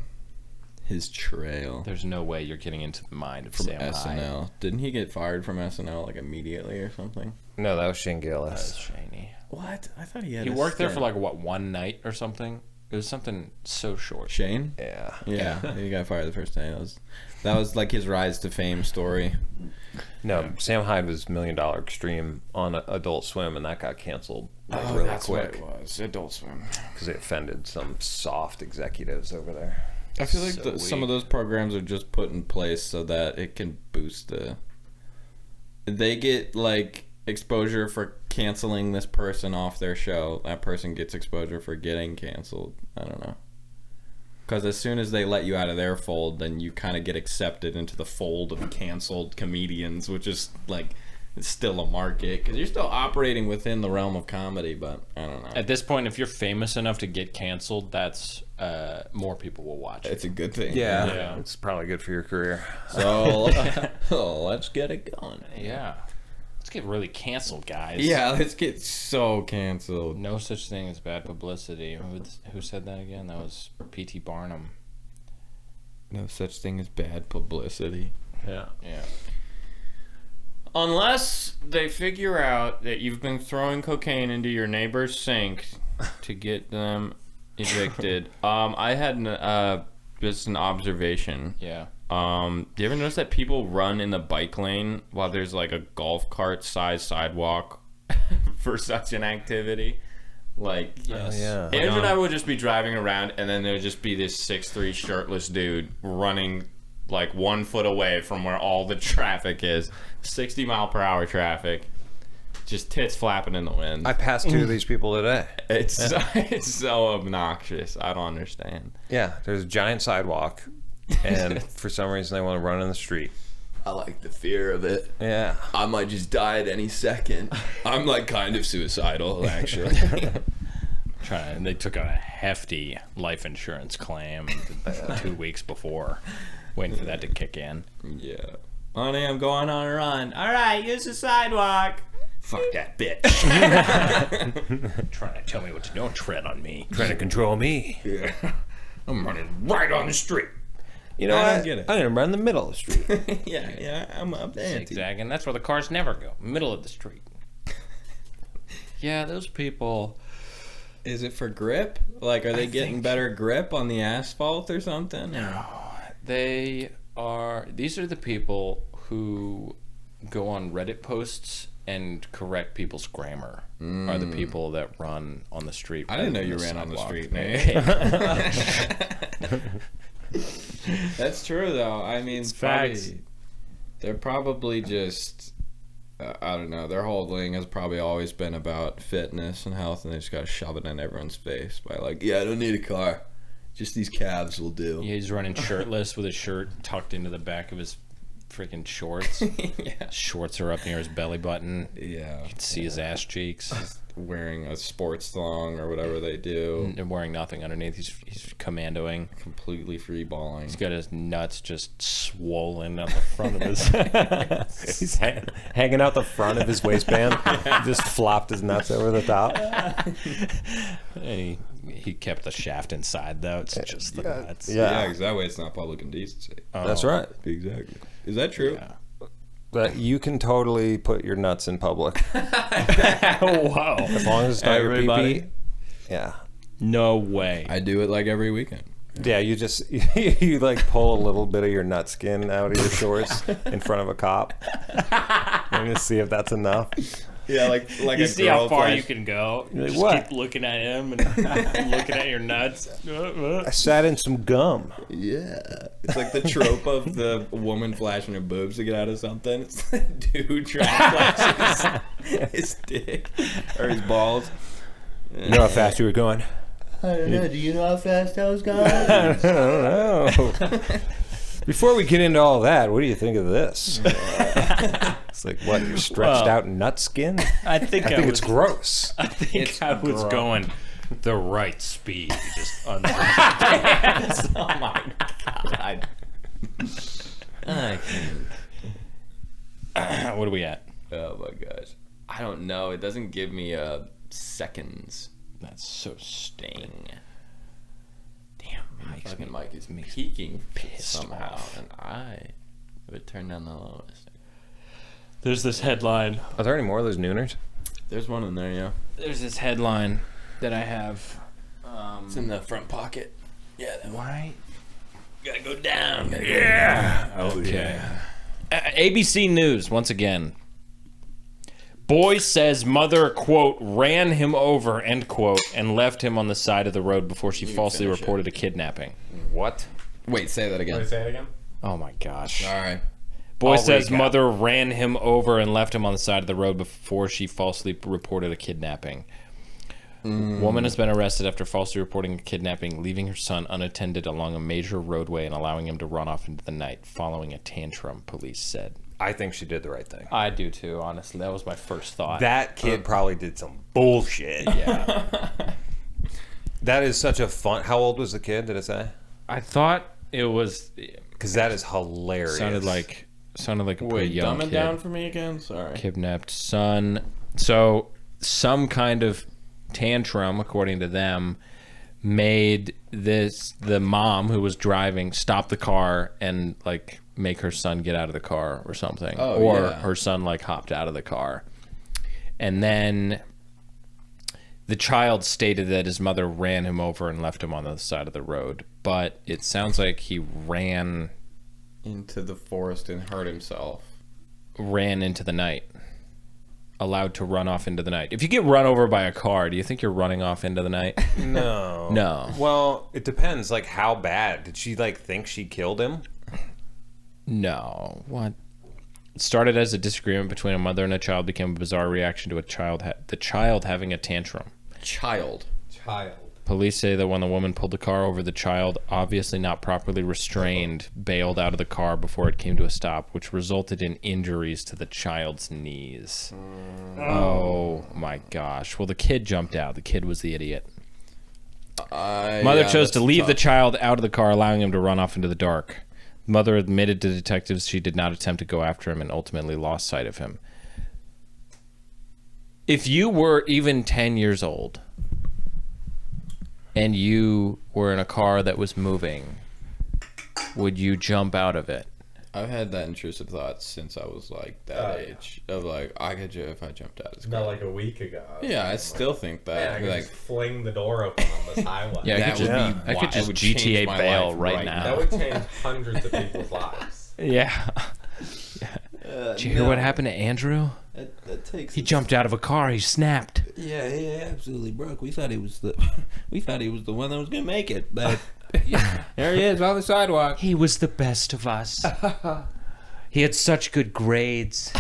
His trail There's no way you're getting into the mind of from Sam SNL. Hyde. Didn't he get fired from SNL like immediately or something? No, that was Shane That's Gillis. shiny. What? I thought he had. He worked there for like one night or something. It was something so short. Shane. Yeah. Yeah, he got fired the first day. That was like his rise to fame story. No, Sam Hyde was $1 Million Extreme on Adult Swim, and that got canceled like really quick was. Adult Swim. because it offended some soft executives over there. I feel like So some weak. of those programs are just put in place so that it can boost the. They get like exposure for canceling this person off their show. That person gets exposure for getting canceled. I don't know. Because as soon as they let you out of their fold, then you kind of get accepted into the fold of canceled comedians, which is like it's still a market because you're still operating within the realm of comedy. But I don't know. At this point, if you're famous enough to get canceled, that's more people will watch. It's a good thing. Yeah. It's probably good for your career. So let's get it going. Yeah. Let's get really canceled, guys. Yeah, let's get so canceled. No such thing as bad publicity. Who said that again? That was P.T. Barnum. No such thing as bad publicity. Yeah. Yeah. Unless they figure out that you've been throwing cocaine into your neighbor's sink to get them evicted. I had just an observation. Yeah. Do you ever notice that people run in the bike lane while there's like a golf cart sized sidewalk for such an activity? Like, Yes. Yeah. Andrew and I would just be driving around, and then there would just be this 6'3" shirtless dude running like 1 foot away from where all the traffic is. 60-mile-per-hour traffic. Just tits flapping in the wind. I passed 2 of these people today. It's so obnoxious. I don't understand. Yeah, there's a giant sidewalk, and for some reason they want to run in the street. I like the fear of it. Yeah. I might just die at any second. I'm like kind of suicidal, actually. They took a hefty life insurance claim 2 weeks before, waiting for that to kick in. Yeah. Honey, I'm going on a run. All right, use the sidewalk. Fuck that bitch. Trying to tell me what to do. Don't tread on me. Trying to control me. Yeah. I'm running right on the street. You know I don't what? get it. I'm going to run in the middle of the street. Yeah, I'm up the ante. Zigzagging. That's where the cars never go. Middle of the street. Yeah, those people. Is it for grip? Like, are they getting better grip on the asphalt or something? No, these are the people who go on Reddit posts and correct people's grammar. Are the people that run on the street. I didn't know you ran on the street, Nate. That's true, though. I mean, facts. They're probably just, I don't know, their whole thing has probably always been about fitness and health, and they just got to shove it in everyone's face by like, yeah, I don't need a car. Just these calves will do. Yeah, he's running shirtless with his shirt tucked into the back of his freaking shorts. Yeah. Shorts are up near his belly button. Yeah. You can see his ass cheeks. He's wearing a sports thong or whatever they do. And wearing nothing underneath. He's commandoing. Completely free balling. He's got his nuts just swollen on the front of his. He's hanging out the front of his waistband. Just flopped his nuts over the top. And he kept the shaft inside though. It's just the nuts. Yeah, because that way it's not public indecency. That's right. Exactly. Is that true? Yeah. But you can totally put your nuts in public. Whoa. As long as it's not your pee-pee. Yeah. No way. I do it like every weekend. Yeah, you just you like pull a little bit of your nut skin out of your shorts in front of a cop. And you see if that's enough. Yeah, like You a see how girl far flash- you can go. You Like, just what? keep looking at him and looking at your nuts. I sat in some gum. Yeah. It's like the trope of the woman flashing her boobs to get out of something. It's the dude trying to flash his dick or his balls. You know how fast you were going? I don't know. Do you know how fast I was going? I don't know. Before we get into all that, what do you think of this? It's like, what, your stretched out nut skin? I think it's gross. I think I was going the right speed. Just under. Oh my god. What are we at? Oh my gosh. I don't know. It doesn't give me seconds. That's so sting. Damn, Fucking mic is peaking pissed somehow, off. and I would turn down the lowest. There's this headline. Are there any more of those nooners? There's one in there, yeah. There's this headline that I have. It's in the front pocket. Yeah. Why? Gotta go down. Yeah. Okay. ABC News once again. Boy says mother, quote, ran him over, end quote, and left him on the side of the road before she falsely reported a kidnapping. What? Wait, say that again. Wait, say it again. Oh my gosh. All right. Boy I'll says recap. mother ran him over and left him on the side of the road before she falsely reported a kidnapping. Woman has been arrested after falsely reporting a kidnapping, leaving her son unattended along a major roadway and allowing him to run off into the night following a tantrum, police said. I think she did the right thing. I do too, honestly. That was my first thought. That kid probably did some bullshit. Yeah. That is such a fun... How old was the kid, did it say? I thought it was... Because that is hilarious. Sounded like a pretty young dumb it kid. down for me again? Sorry. Kidnapped son. So some kind of tantrum, according to them, made the mom who was driving stop the car and like make her son get out of the car or something. Oh, or yeah. her son like hopped out of the car. And then the child stated that his mother ran him over and left him on the side of the road. But it sounds like he ran Into the forest and hurt himself. into the night. Allowed to run off into the night. If you get run over by a car, do you think you're running off into the night? No. No. Well, it depends. Like, how bad? Did she, like, think she killed him? No. What? It started as a disagreement between a mother and a child, became a bizarre reaction to the child having a tantrum. Child. Police say that when the woman pulled the car over, the child, obviously not properly restrained, bailed out of the car before it came to a stop, which resulted in injuries to the child's knees. Oh my gosh. Well, the kid jumped out. The kid was the idiot. Mother chose to leave the child out of the car, allowing him to run off into the dark. Mother admitted to detectives she did not attempt to go after him and ultimately lost sight of him. If you were even 10 years old and you were in a car that was moving, would you jump out of it? I've had that intrusive thought since I was like that age of like I could if I jumped out of this car. About like a week ago. Yeah, I still think that. Man, I could like just fling the door open on this highway. Yeah, that would be. I could just it would change GTA my bail life right now. That would change hundreds of people's lives. Yeah. Did you hear what happened to Andrew? That takes. He jumped out of a car. He snapped. Yeah, he absolutely broke. We thought he was the one that was gonna make it, but there he is on the sidewalk. He was the best of us. He had such good grades.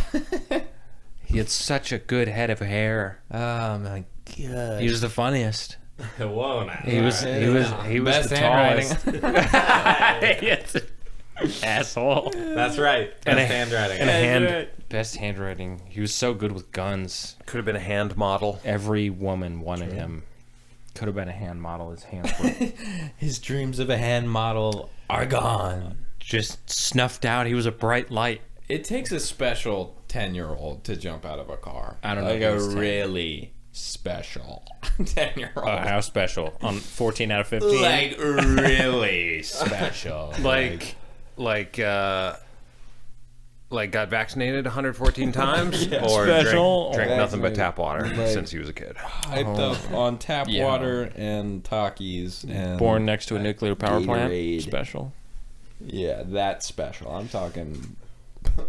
He had such a good head of hair. Oh my god. He was the funniest. Whoa, now. He was Best the handwriting. tallest. Yes. Asshole. That's right. And Best a- handwriting. And a hand best handwriting. He was so good with guns. Could have been a hand model. Every woman wanted him. Could have been a hand model. His hands were His dreams of a hand model are gone. just snuffed out. He was a bright light. It takes a special 10-year-old to jump out of a car. I don't know Like if he a was 10. really special 10-year-old. How special? On 14 out of 15? Like really special. Like got vaccinated 114 times, or Special drank or- nothing but tap water since he was a kid. Hyped up on tap Yeah. water and Takis and Born next to a nuclear power plant? Gatorade. Special. Yeah, that's special. I'm talking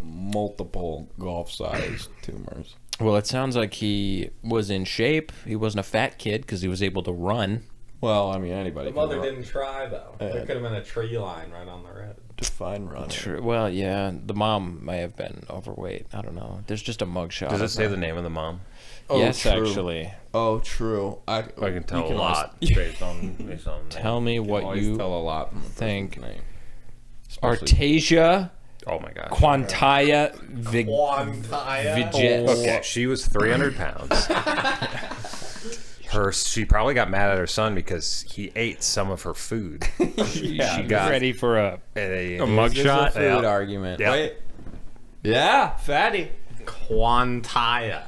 multiple golf-sized tumors. Well, it sounds like he was in shape. He wasn't a fat kid because he was able to run. Well, I mean, anybody. The mother can didn't try, though. There could have been a tree line right on the road. define running. True. Well, yeah, the mom may have been overweight. I don't know. There's just a mugshot. Does it of say her. the name of the mom? Oh, Yes, true. actually. Oh, true. I I can tell you a lot based on the name. Tell me what always you tell a lot from the think. person's name. Especially- Artasia Oh my gosh. Quantaya Vig. Quantaya. Okay, she was 300 pounds. She probably got mad at her son because he ate some of her food. She got ready for a a mugshot. Food Yeah. argument. Yeah. Wait. Yeah, fatty. Quantaya.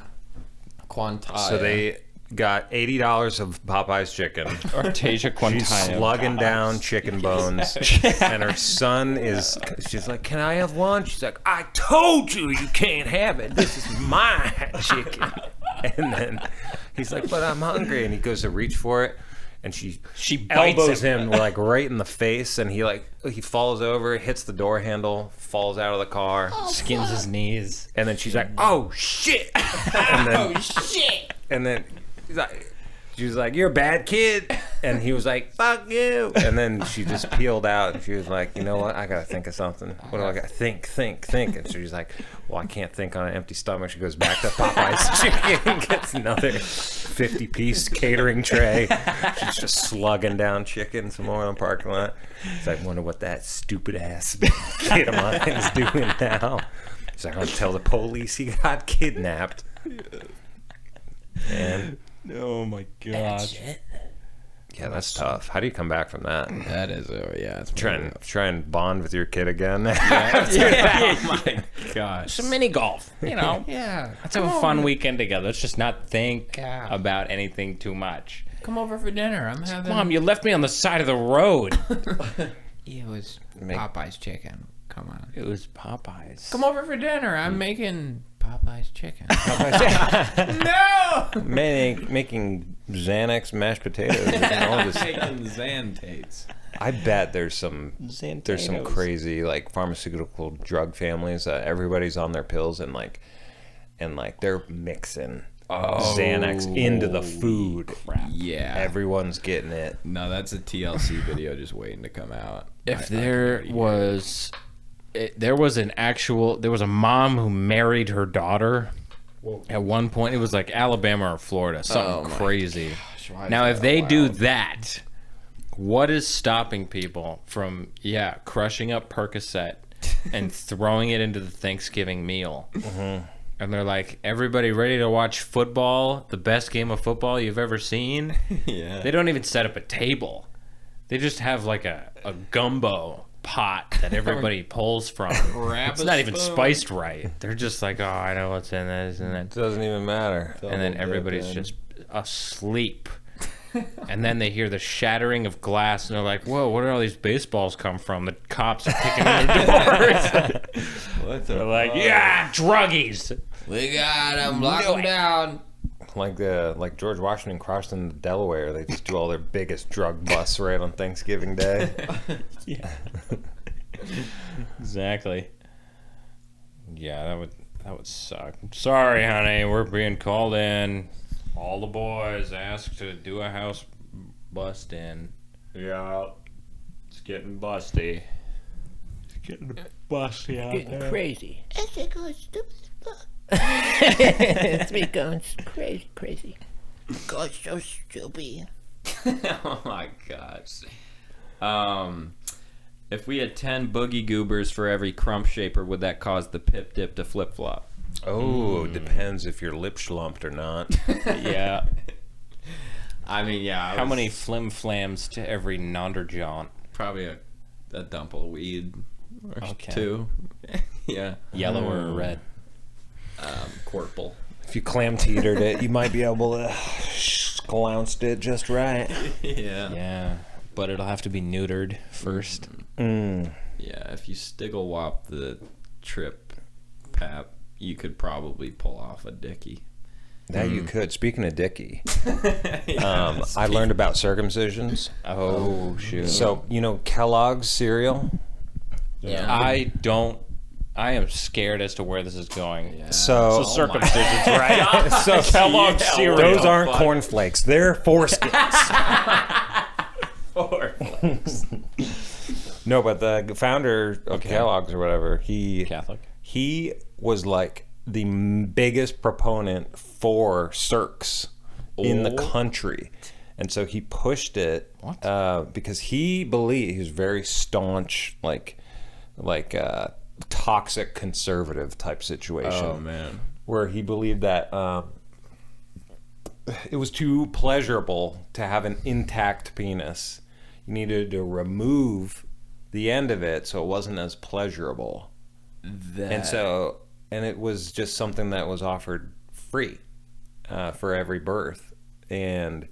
Quantaya. So they got $80 of Popeye's chicken. Artasia She's Quantaya. slugging down chicken bones, and her son she's like, "Can I have one?" She's like, "I told you you can't have it. This is my chicken." And then he's like, "But I'm hungry," and he goes to reach for it, and she bites elbows him like right in the face, and he falls over, hits the door handle, falls out of the car, Skins his knees. and then she's like, "Oh shit!" And then, Shit! and then she was like, "You're a bad kid," and he was like, "Fuck you!" And then she just peeled out, and she was like, "You know what? I gotta think of something. What do I got? Think." And she's like, "Well, I can't think on an empty stomach." She goes back to Popeye's chicken, gets another 50-piece catering tray. She's just slugging down chicken some more in the parking lot. It's like, wonder what that stupid ass kid of mine is doing now. He's like, I'm gonna tell the police he got kidnapped. And Oh my god. yeah, that's tough. How do you come back from that? That is, it's Try and bond with your kid again. Oh my gosh. Some mini golf, you know. Yeah. Let's have a fun weekend together. Let's just not think about anything too much. Come over for dinner. I'm having. Mom, you left me on the side of the road. It was Popeye's chicken. Come on. It was Popeyes. Come over for dinner. I'm making Popeye's chicken. Making Xanax mashed potatoes. Taking Xantates. I bet there's some Xantatoes. crazy like pharmaceutical drug families that everybody's on their pills and they're mixing Xanax into the food. Yeah. Everyone's getting it. No, that's a TLC video just waiting to come out. If there was a mom who married her daughter at one point. It was like Alabama or Florida, something crazy. Now, if they do that, what is stopping people from crushing up Percocet and throwing it into the Thanksgiving meal? And they're like, everybody ready to watch football, the best game of football you've ever seen? Yeah. They don't even set up a table. They just have like a gumbo pot that everybody pulls from. It's not even spiced right. They're just like, oh, I know what's in this, and It doesn't even matter. then everybody's just asleep. And then they hear the shattering of glass, and they're like, whoa, where did all these baseballs come from? The cops are kicking in their doors. What the? They're like, yeah, druggies. We got him. Lock him down. Like George Washington crossed into Delaware. They just do all their biggest drug busts right on Thanksgiving Day. Yeah. Exactly. Yeah, that would suck. Sorry, honey, we're being called in. All the boys asked to do a house bust in. Yeah, it's getting busty. It's getting busty out Getting there. crazy. It's going stupid as fuck. It's me going crazy. God, so stupid. Oh my gosh. If we had 10 boogie goobers for every crump shaper, would that cause the pip dip to flip flop? Oh, depends if you're lip schlumped or not. Yeah. I mean, yeah. How many flim flams to every nonderjaunt? Probably a dump of weed or Okay. two. Yeah. Yellow or red? Corporal. If you clam teetered it, you might be able to sclounced it just right. Yeah. Yeah, but it'll have to be neutered first. Mm. Yeah, if you stiggle wop the trip pap, you could probably pull off a dicky. That you could. Speaking of Dickie, I learned about circumcisions. Oh, shoot. So, you know Kellogg's cereal? Yeah. I am scared as to where this is going. Yeah. So, So circumcisions, right? so Kellogg's cereal. those aren't cornflakes. They're foreskins. No, but the founder of Kellogg's or whatever, Catholic. he was like the biggest proponent for Cirques in the country. And so he pushed it because he believed he was very staunch, like toxic conservative type situation. Oh, man. Where he believed that it was too pleasurable to have an intact penis. You needed to remove the end of it so it wasn't as pleasurable. And it was just something that was offered free for every birth. And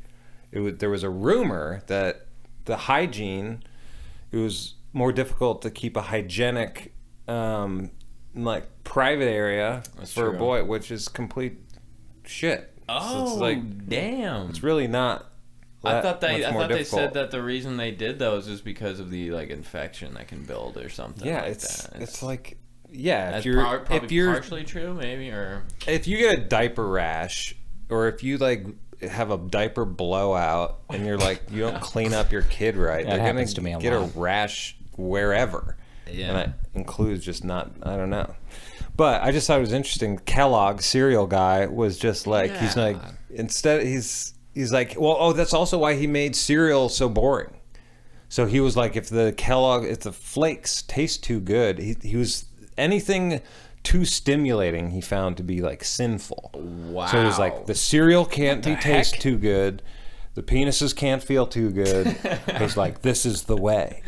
there was a rumor that the hygiene, it was more difficult to keep a hygienic like private area for a boy, which is complete shit. Oh, so it's like, damn. it's really not. I thought they difficult. said that the reason they did those is because of the like infection that can build or something. Yeah, like it's that. it's like, yeah, That's if you're probably partially true, maybe, or if you get a diaper rash, or if you like have a diaper blowout and you're like you don't clean up your kid right, That they're happens to me gonna a get a lot. rash wherever. Yeah. And that includes just not, I don't know. But I just thought it was interesting. Kellogg's cereal guy was just like, he's like, instead, he's like, well, oh, that's also why he made cereal so boring. So he was like, if the flakes taste too good, he was, anything too stimulating he found to be like sinful. Wow. So he was like, the cereal can't taste too good. The penises can't feel too good. It was like, this is the way.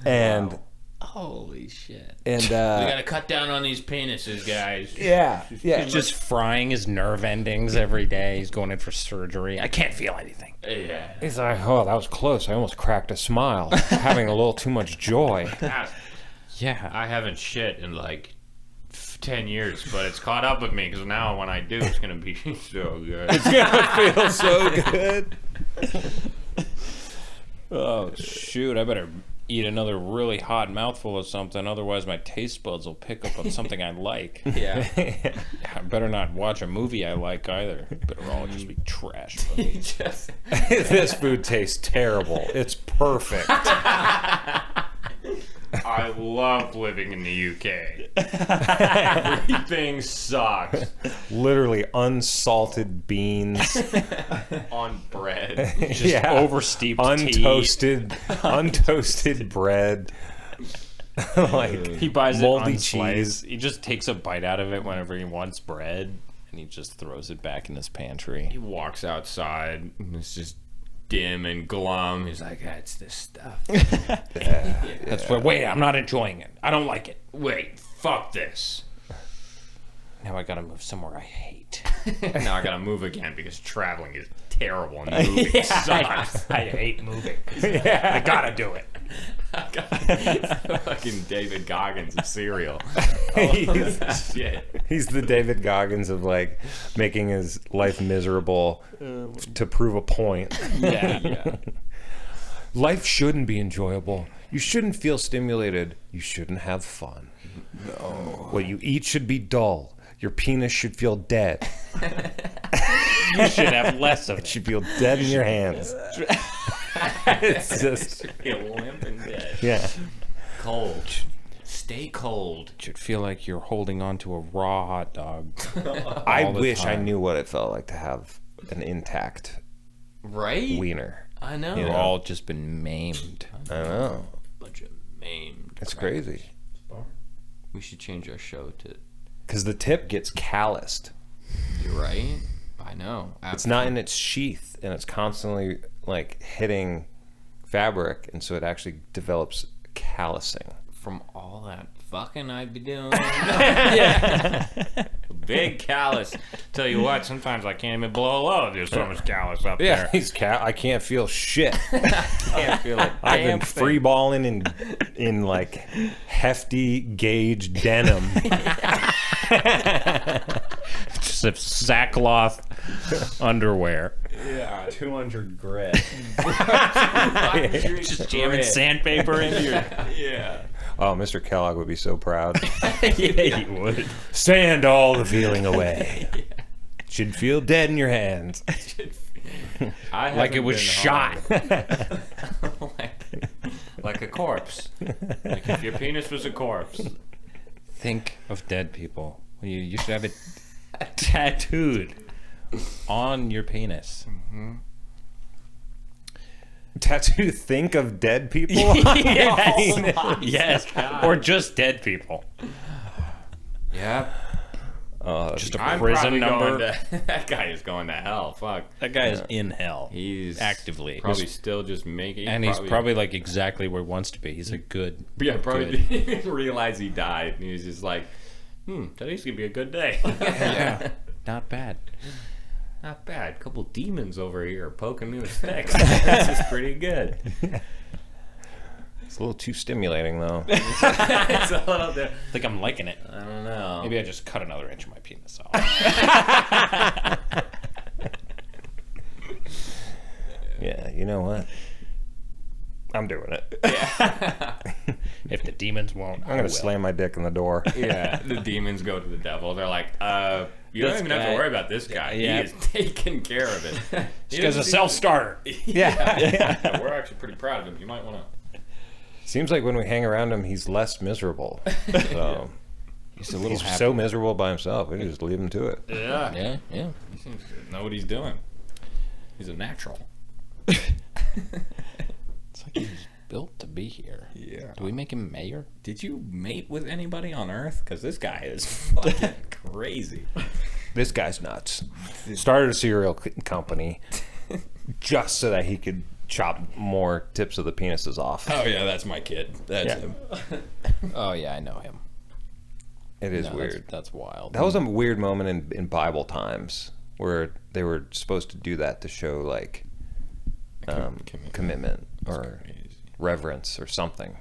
And holy shit. and We gotta cut down on these penises, guys. yeah. He's just frying his nerve endings every day. He's going in for surgery. I can't feel anything. Yeah. He's like, oh, that was close. I almost cracked a smile, having a little too much joy. Yeah. I haven't shit in like 10 years, but it's caught up with me because now when I do, it's gonna be so good. It's gonna feel so good. Oh, shoot. I better eat another really hot mouthful of something. Otherwise, my taste buds will pick up on something I like. Yeah. I better not watch a movie I like either. Better all just be trash movies. This food tastes terrible. It's perfect. I love living in the UK. Everything sucks Literally unsalted beans, on bread. Just oversteeped tea. untoasted bread. Like He buys moldy it cheese. cheese. He just takes a bite out of it whenever he wants bread, and he just throws it back in his pantry. He walks outside and it's just dim and glum. He's like, that's this stuff. That's what. Wait, I'm not enjoying it. I don't like it. Wait, fuck this. Now I gotta move somewhere I hate. Now I gotta move again because traveling is terrible and moving sucks. I hate moving. I gotta do it. Fucking David Goggins of cereal. He's the David Goggins of like making his life miserable to prove a point. Yeah. Life shouldn't be enjoyable. You shouldn't feel stimulated. You shouldn't have fun. No. What you eat should be dull. Your penis should feel dead. You should have less of It it. should feel dead in your hands. It's just, Feel limp and dead. yeah. Cold. Stay cold. It should feel like you're holding on to a raw hot dog. I all the wish I time. knew what it felt like to have an intact Right? wiener. I know. You We've know? all just been maimed. I know. Bunch of maimed. It's crazy. We should change our show to. Because the tip gets calloused. You're right. I know. It's not in its sheath, and it's constantly like hitting fabric, and so it actually develops callousing. From all that fucking I'd be doing. Yeah. Big callus. Tell you what, sometimes I can't even blow a load. There's so much callus up there. He's I can't feel shit. Can't feel it. I've been free balling in like hefty gauge denim. Just a sackcloth underwear. Yeah, 200 grit. Just jamming sandpaper into your... Yeah. Oh, Mr. Kellogg would be so proud. Yeah, you would. Sand all the feeling away. Should feel dead in your hands. Like it was shot. like a corpse. Like if your penis was a corpse. Think of dead people. You should have it tattooed on your penis. Tattoo, think of dead people? Yes. Yes. Or just dead people. Yeah. Just a I'm prison probably number. going to, that guy is going to hell. Fuck. That guy is in hell. He's actively. probably still just making. And he's probably like exactly where he wants to be. He's a good. probably good. didn't even realize he died. And he was just like, today's gonna be a good day. Yeah. Not bad. Not bad. Couple demons over here poking me with sticks. This is pretty good. It's a little too stimulating, though. It's a little bit. I think I'm liking it. I don't know. Maybe I just cut another inch of my penis off. Yeah, you know what? I'm doing it. If the demons won't, I'm going to slam my dick in the door. Yeah, the demons go to the devil. They're like, you don't This even have guy- to worry about this guy. Yeah. He is taking care of it. This guy's a self-starter. Yeah, we're actually pretty proud of him. You might want to. Seems like when we hang around him, he's less miserable. So He's a little he's happy. so miserable by himself. We just leave him to it. Yeah. Yeah, yeah. He seems to know what he's doing. He's a natural. It's like he's built to be here. Yeah. Do we make him mayor? Did you mate with anybody on Earth? Because this guy is fucking crazy. This guy's nuts. Started a cereal company just so that he could chop more tips of the penises off. Oh yeah, that's my kid. That's Yeah. him. Oh yeah, I know him. It is No, weird. That's wild. That was a weird moment in Bible times where they were supposed to do that to show like commitment or reverence or something.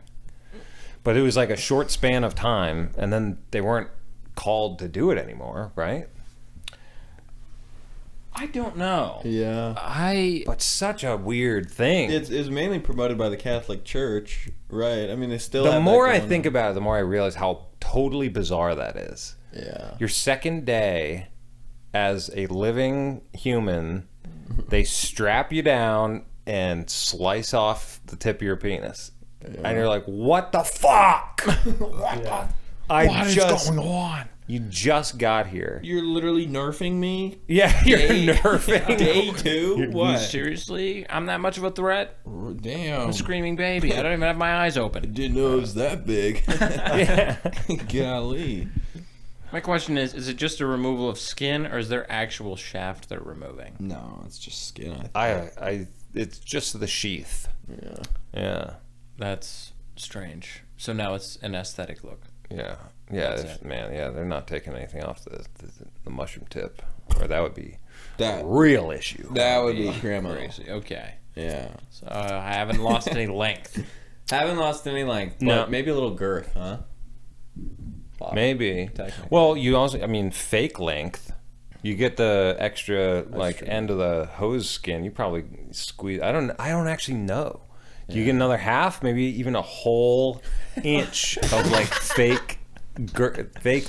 But it was like a short span of time, and then they weren't called to do it anymore, right? I don't know. Yeah. But such a weird thing. It's mainly promoted by the Catholic Church, right? I mean, they still. The have that more I going think on. about it, the more I realize how totally bizarre that is. Yeah. Your second day as a living human, they strap you down and slice off the tip of your penis. And you're like, what the fuck? What the? What is going on? You just got here. You're literally nerfing me. Yeah, you're nerfing. Day 2? What? Seriously? I'm that much of a threat? Damn. I'm a screaming baby. I don't even have my eyes open. Didn't know it was that big. Yeah. Golly. My question is it just a removal of skin, or is there actual shaft they're removing? No, it's just skin. It's just the sheath. Yeah. Yeah. That's strange. So now it's an aesthetic look. Yeah, That's yeah, it. man, yeah. They're not taking anything off the mushroom tip, or that would be That a real issue. that would be criminal. Crazy. Okay. Yeah. So I haven't lost any length. Haven't lost any length. No. But maybe a little girth, huh? Maybe. Technically. Well, you also, I mean, fake length. You get the extra end of the hose skin. You probably squeeze. I don't actually know. Do you get another half? Maybe even a whole inch of like fake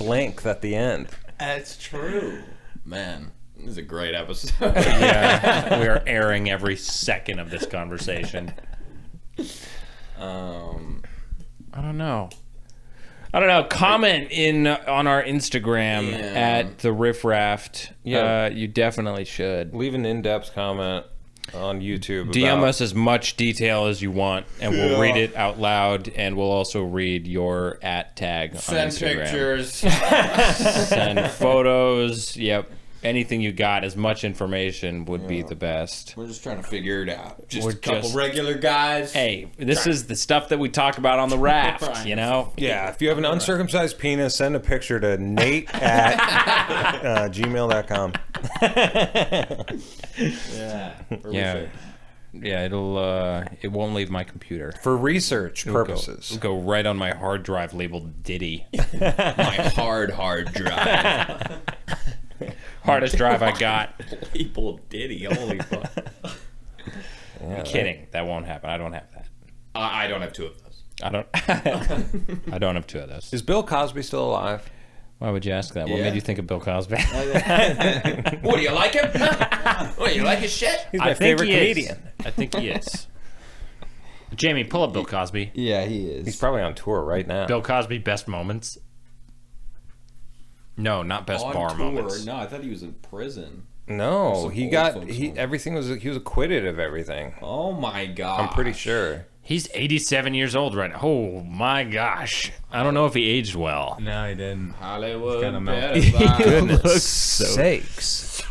length at the end. That's true. Man, this is a great episode. Yeah, we are airing every second of this conversation. I don't know. Comment on our Instagram at the Riff Raft. Yeah. You definitely should. Leave an in-depth comment on YouTube. DM us as much detail as you want, and we'll read it out loud, and we'll also read your @tag on Send Instagram. pictures. Send photos. Yep. Anything you got, as much information would be the best. We're just trying to figure it out. Just We're a couple just- regular guys. Hey, this is the stuff that we talk about on the raft, you know? Yeah, if you have an uncircumcised penis, send a picture to Nate at gmail.com. Yeah, it won't leave my computer. For research purposes. It'll go right on my hard drive labeled Diddy. My hard drive. Hardest drive I got. People Diddy. Holy fuck. I'm kidding. That won't happen. I don't have that. I don't have two of those. I don't have two of those. Is Bill Cosby still alive? Why would you ask that? What Yeah. made you think of Bill Cosby? What, do you like him? What, you like his shit? He's my favorite comedian. I think he is. Jamie, pull up Bill Cosby. Yeah, he is. He's probably on tour right now. Bill Cosby, best moments. No, not best bar moments. No, I thought he was in prison. No, Some he old got folks he home. everything was he was acquitted of everything. Oh my god. I'm pretty sure. He's 87 years old right now. Oh my gosh. I don't know if he aged well. No, he didn't. Hollywood. kinda melt. pedophile. Sakes.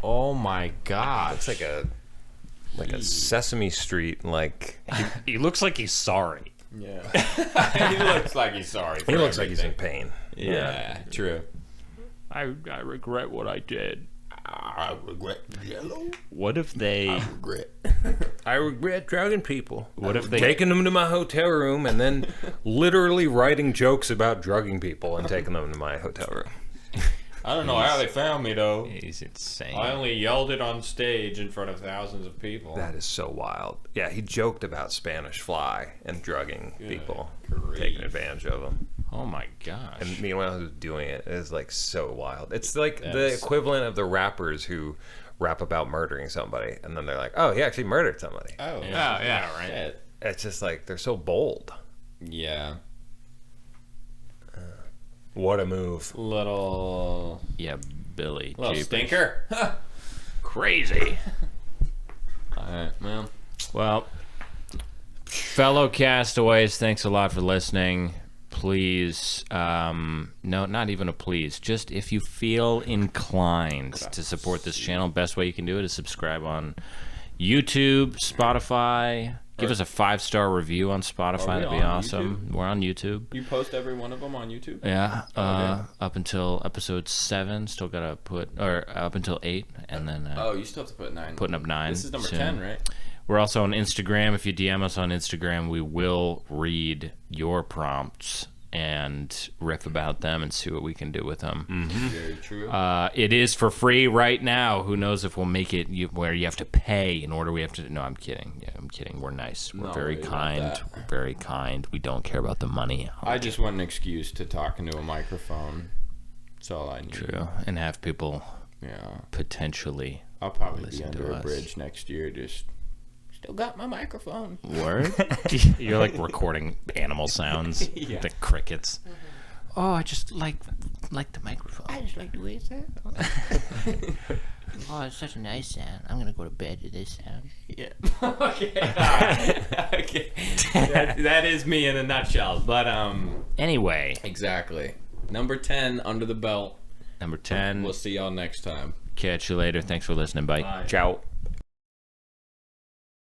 Oh my god. It's like a Sesame Street He looks like he's sorry. Yeah. He looks like he's sorry. he looks like he's in pain. Yeah, true. I regret what I did. I regret yellow. What if they... Regret. I regret drugging people. What if they... Taking them to my hotel room and then literally writing jokes about drugging people and taking them to my hotel room. I don't know how they found me though. He's insane. I only yelled it on stage in front of thousands of people. That is so wild. Yeah, he joked about Spanish Fly and drugging people, grief. taking advantage of them. Oh my gosh. And meanwhile, who's doing it is like so wild. It's like the That's- equivalent of the rappers who rap about murdering somebody, and then they're like, "Oh, he actually murdered somebody." Oh, yeah, right. shit. It's just like they're so bold. Yeah. What a move! Little Billy. little Jeepers. stinker. Crazy. Alright, well. Well, fellow castaways, thanks a lot for listening. Please, no, not even a please. Just if you feel inclined to support this channel, best way you can do it is subscribe on YouTube, Spotify. Give us a 5-star review on Spotify. Are we That'd be on awesome. We're on YouTube. You post every one of them on YouTube? Yeah, up until episode 7, still gotta put, or up until 8, and then Oh, you still have to put 9. putting up 9. This is number soon. 10, right? We're also on Instagram. If you DM us on Instagram, we will read your prompts and riff about them and see what we can do with them. Very true. It is for free right now. Who knows if we'll make it where you have to pay in order we have to... No, I'm kidding. Yeah, I'm kidding. We're nice. We're Not very worried about kind. that. We're very kind. We don't care about the money. I just want an excuse to talk into a microphone. That's all I need. True. And have people Yeah. potentially... I'll probably be Listen to under a us. bridge next year. Just still got my microphone. Word? You're like recording animal sounds. Yeah. The crickets. Oh, I just like the microphone. I just like the way it sounds. Oh, it's such a nice sound. I'm gonna go to bed to this sound. Yeah. Okay. Okay. That is me in a nutshell. But Anyway, exactly. Number 10 under the belt. number 10. We'll see y'all next time. Catch you later. Thanks for listening. Bye. Bye. Ciao.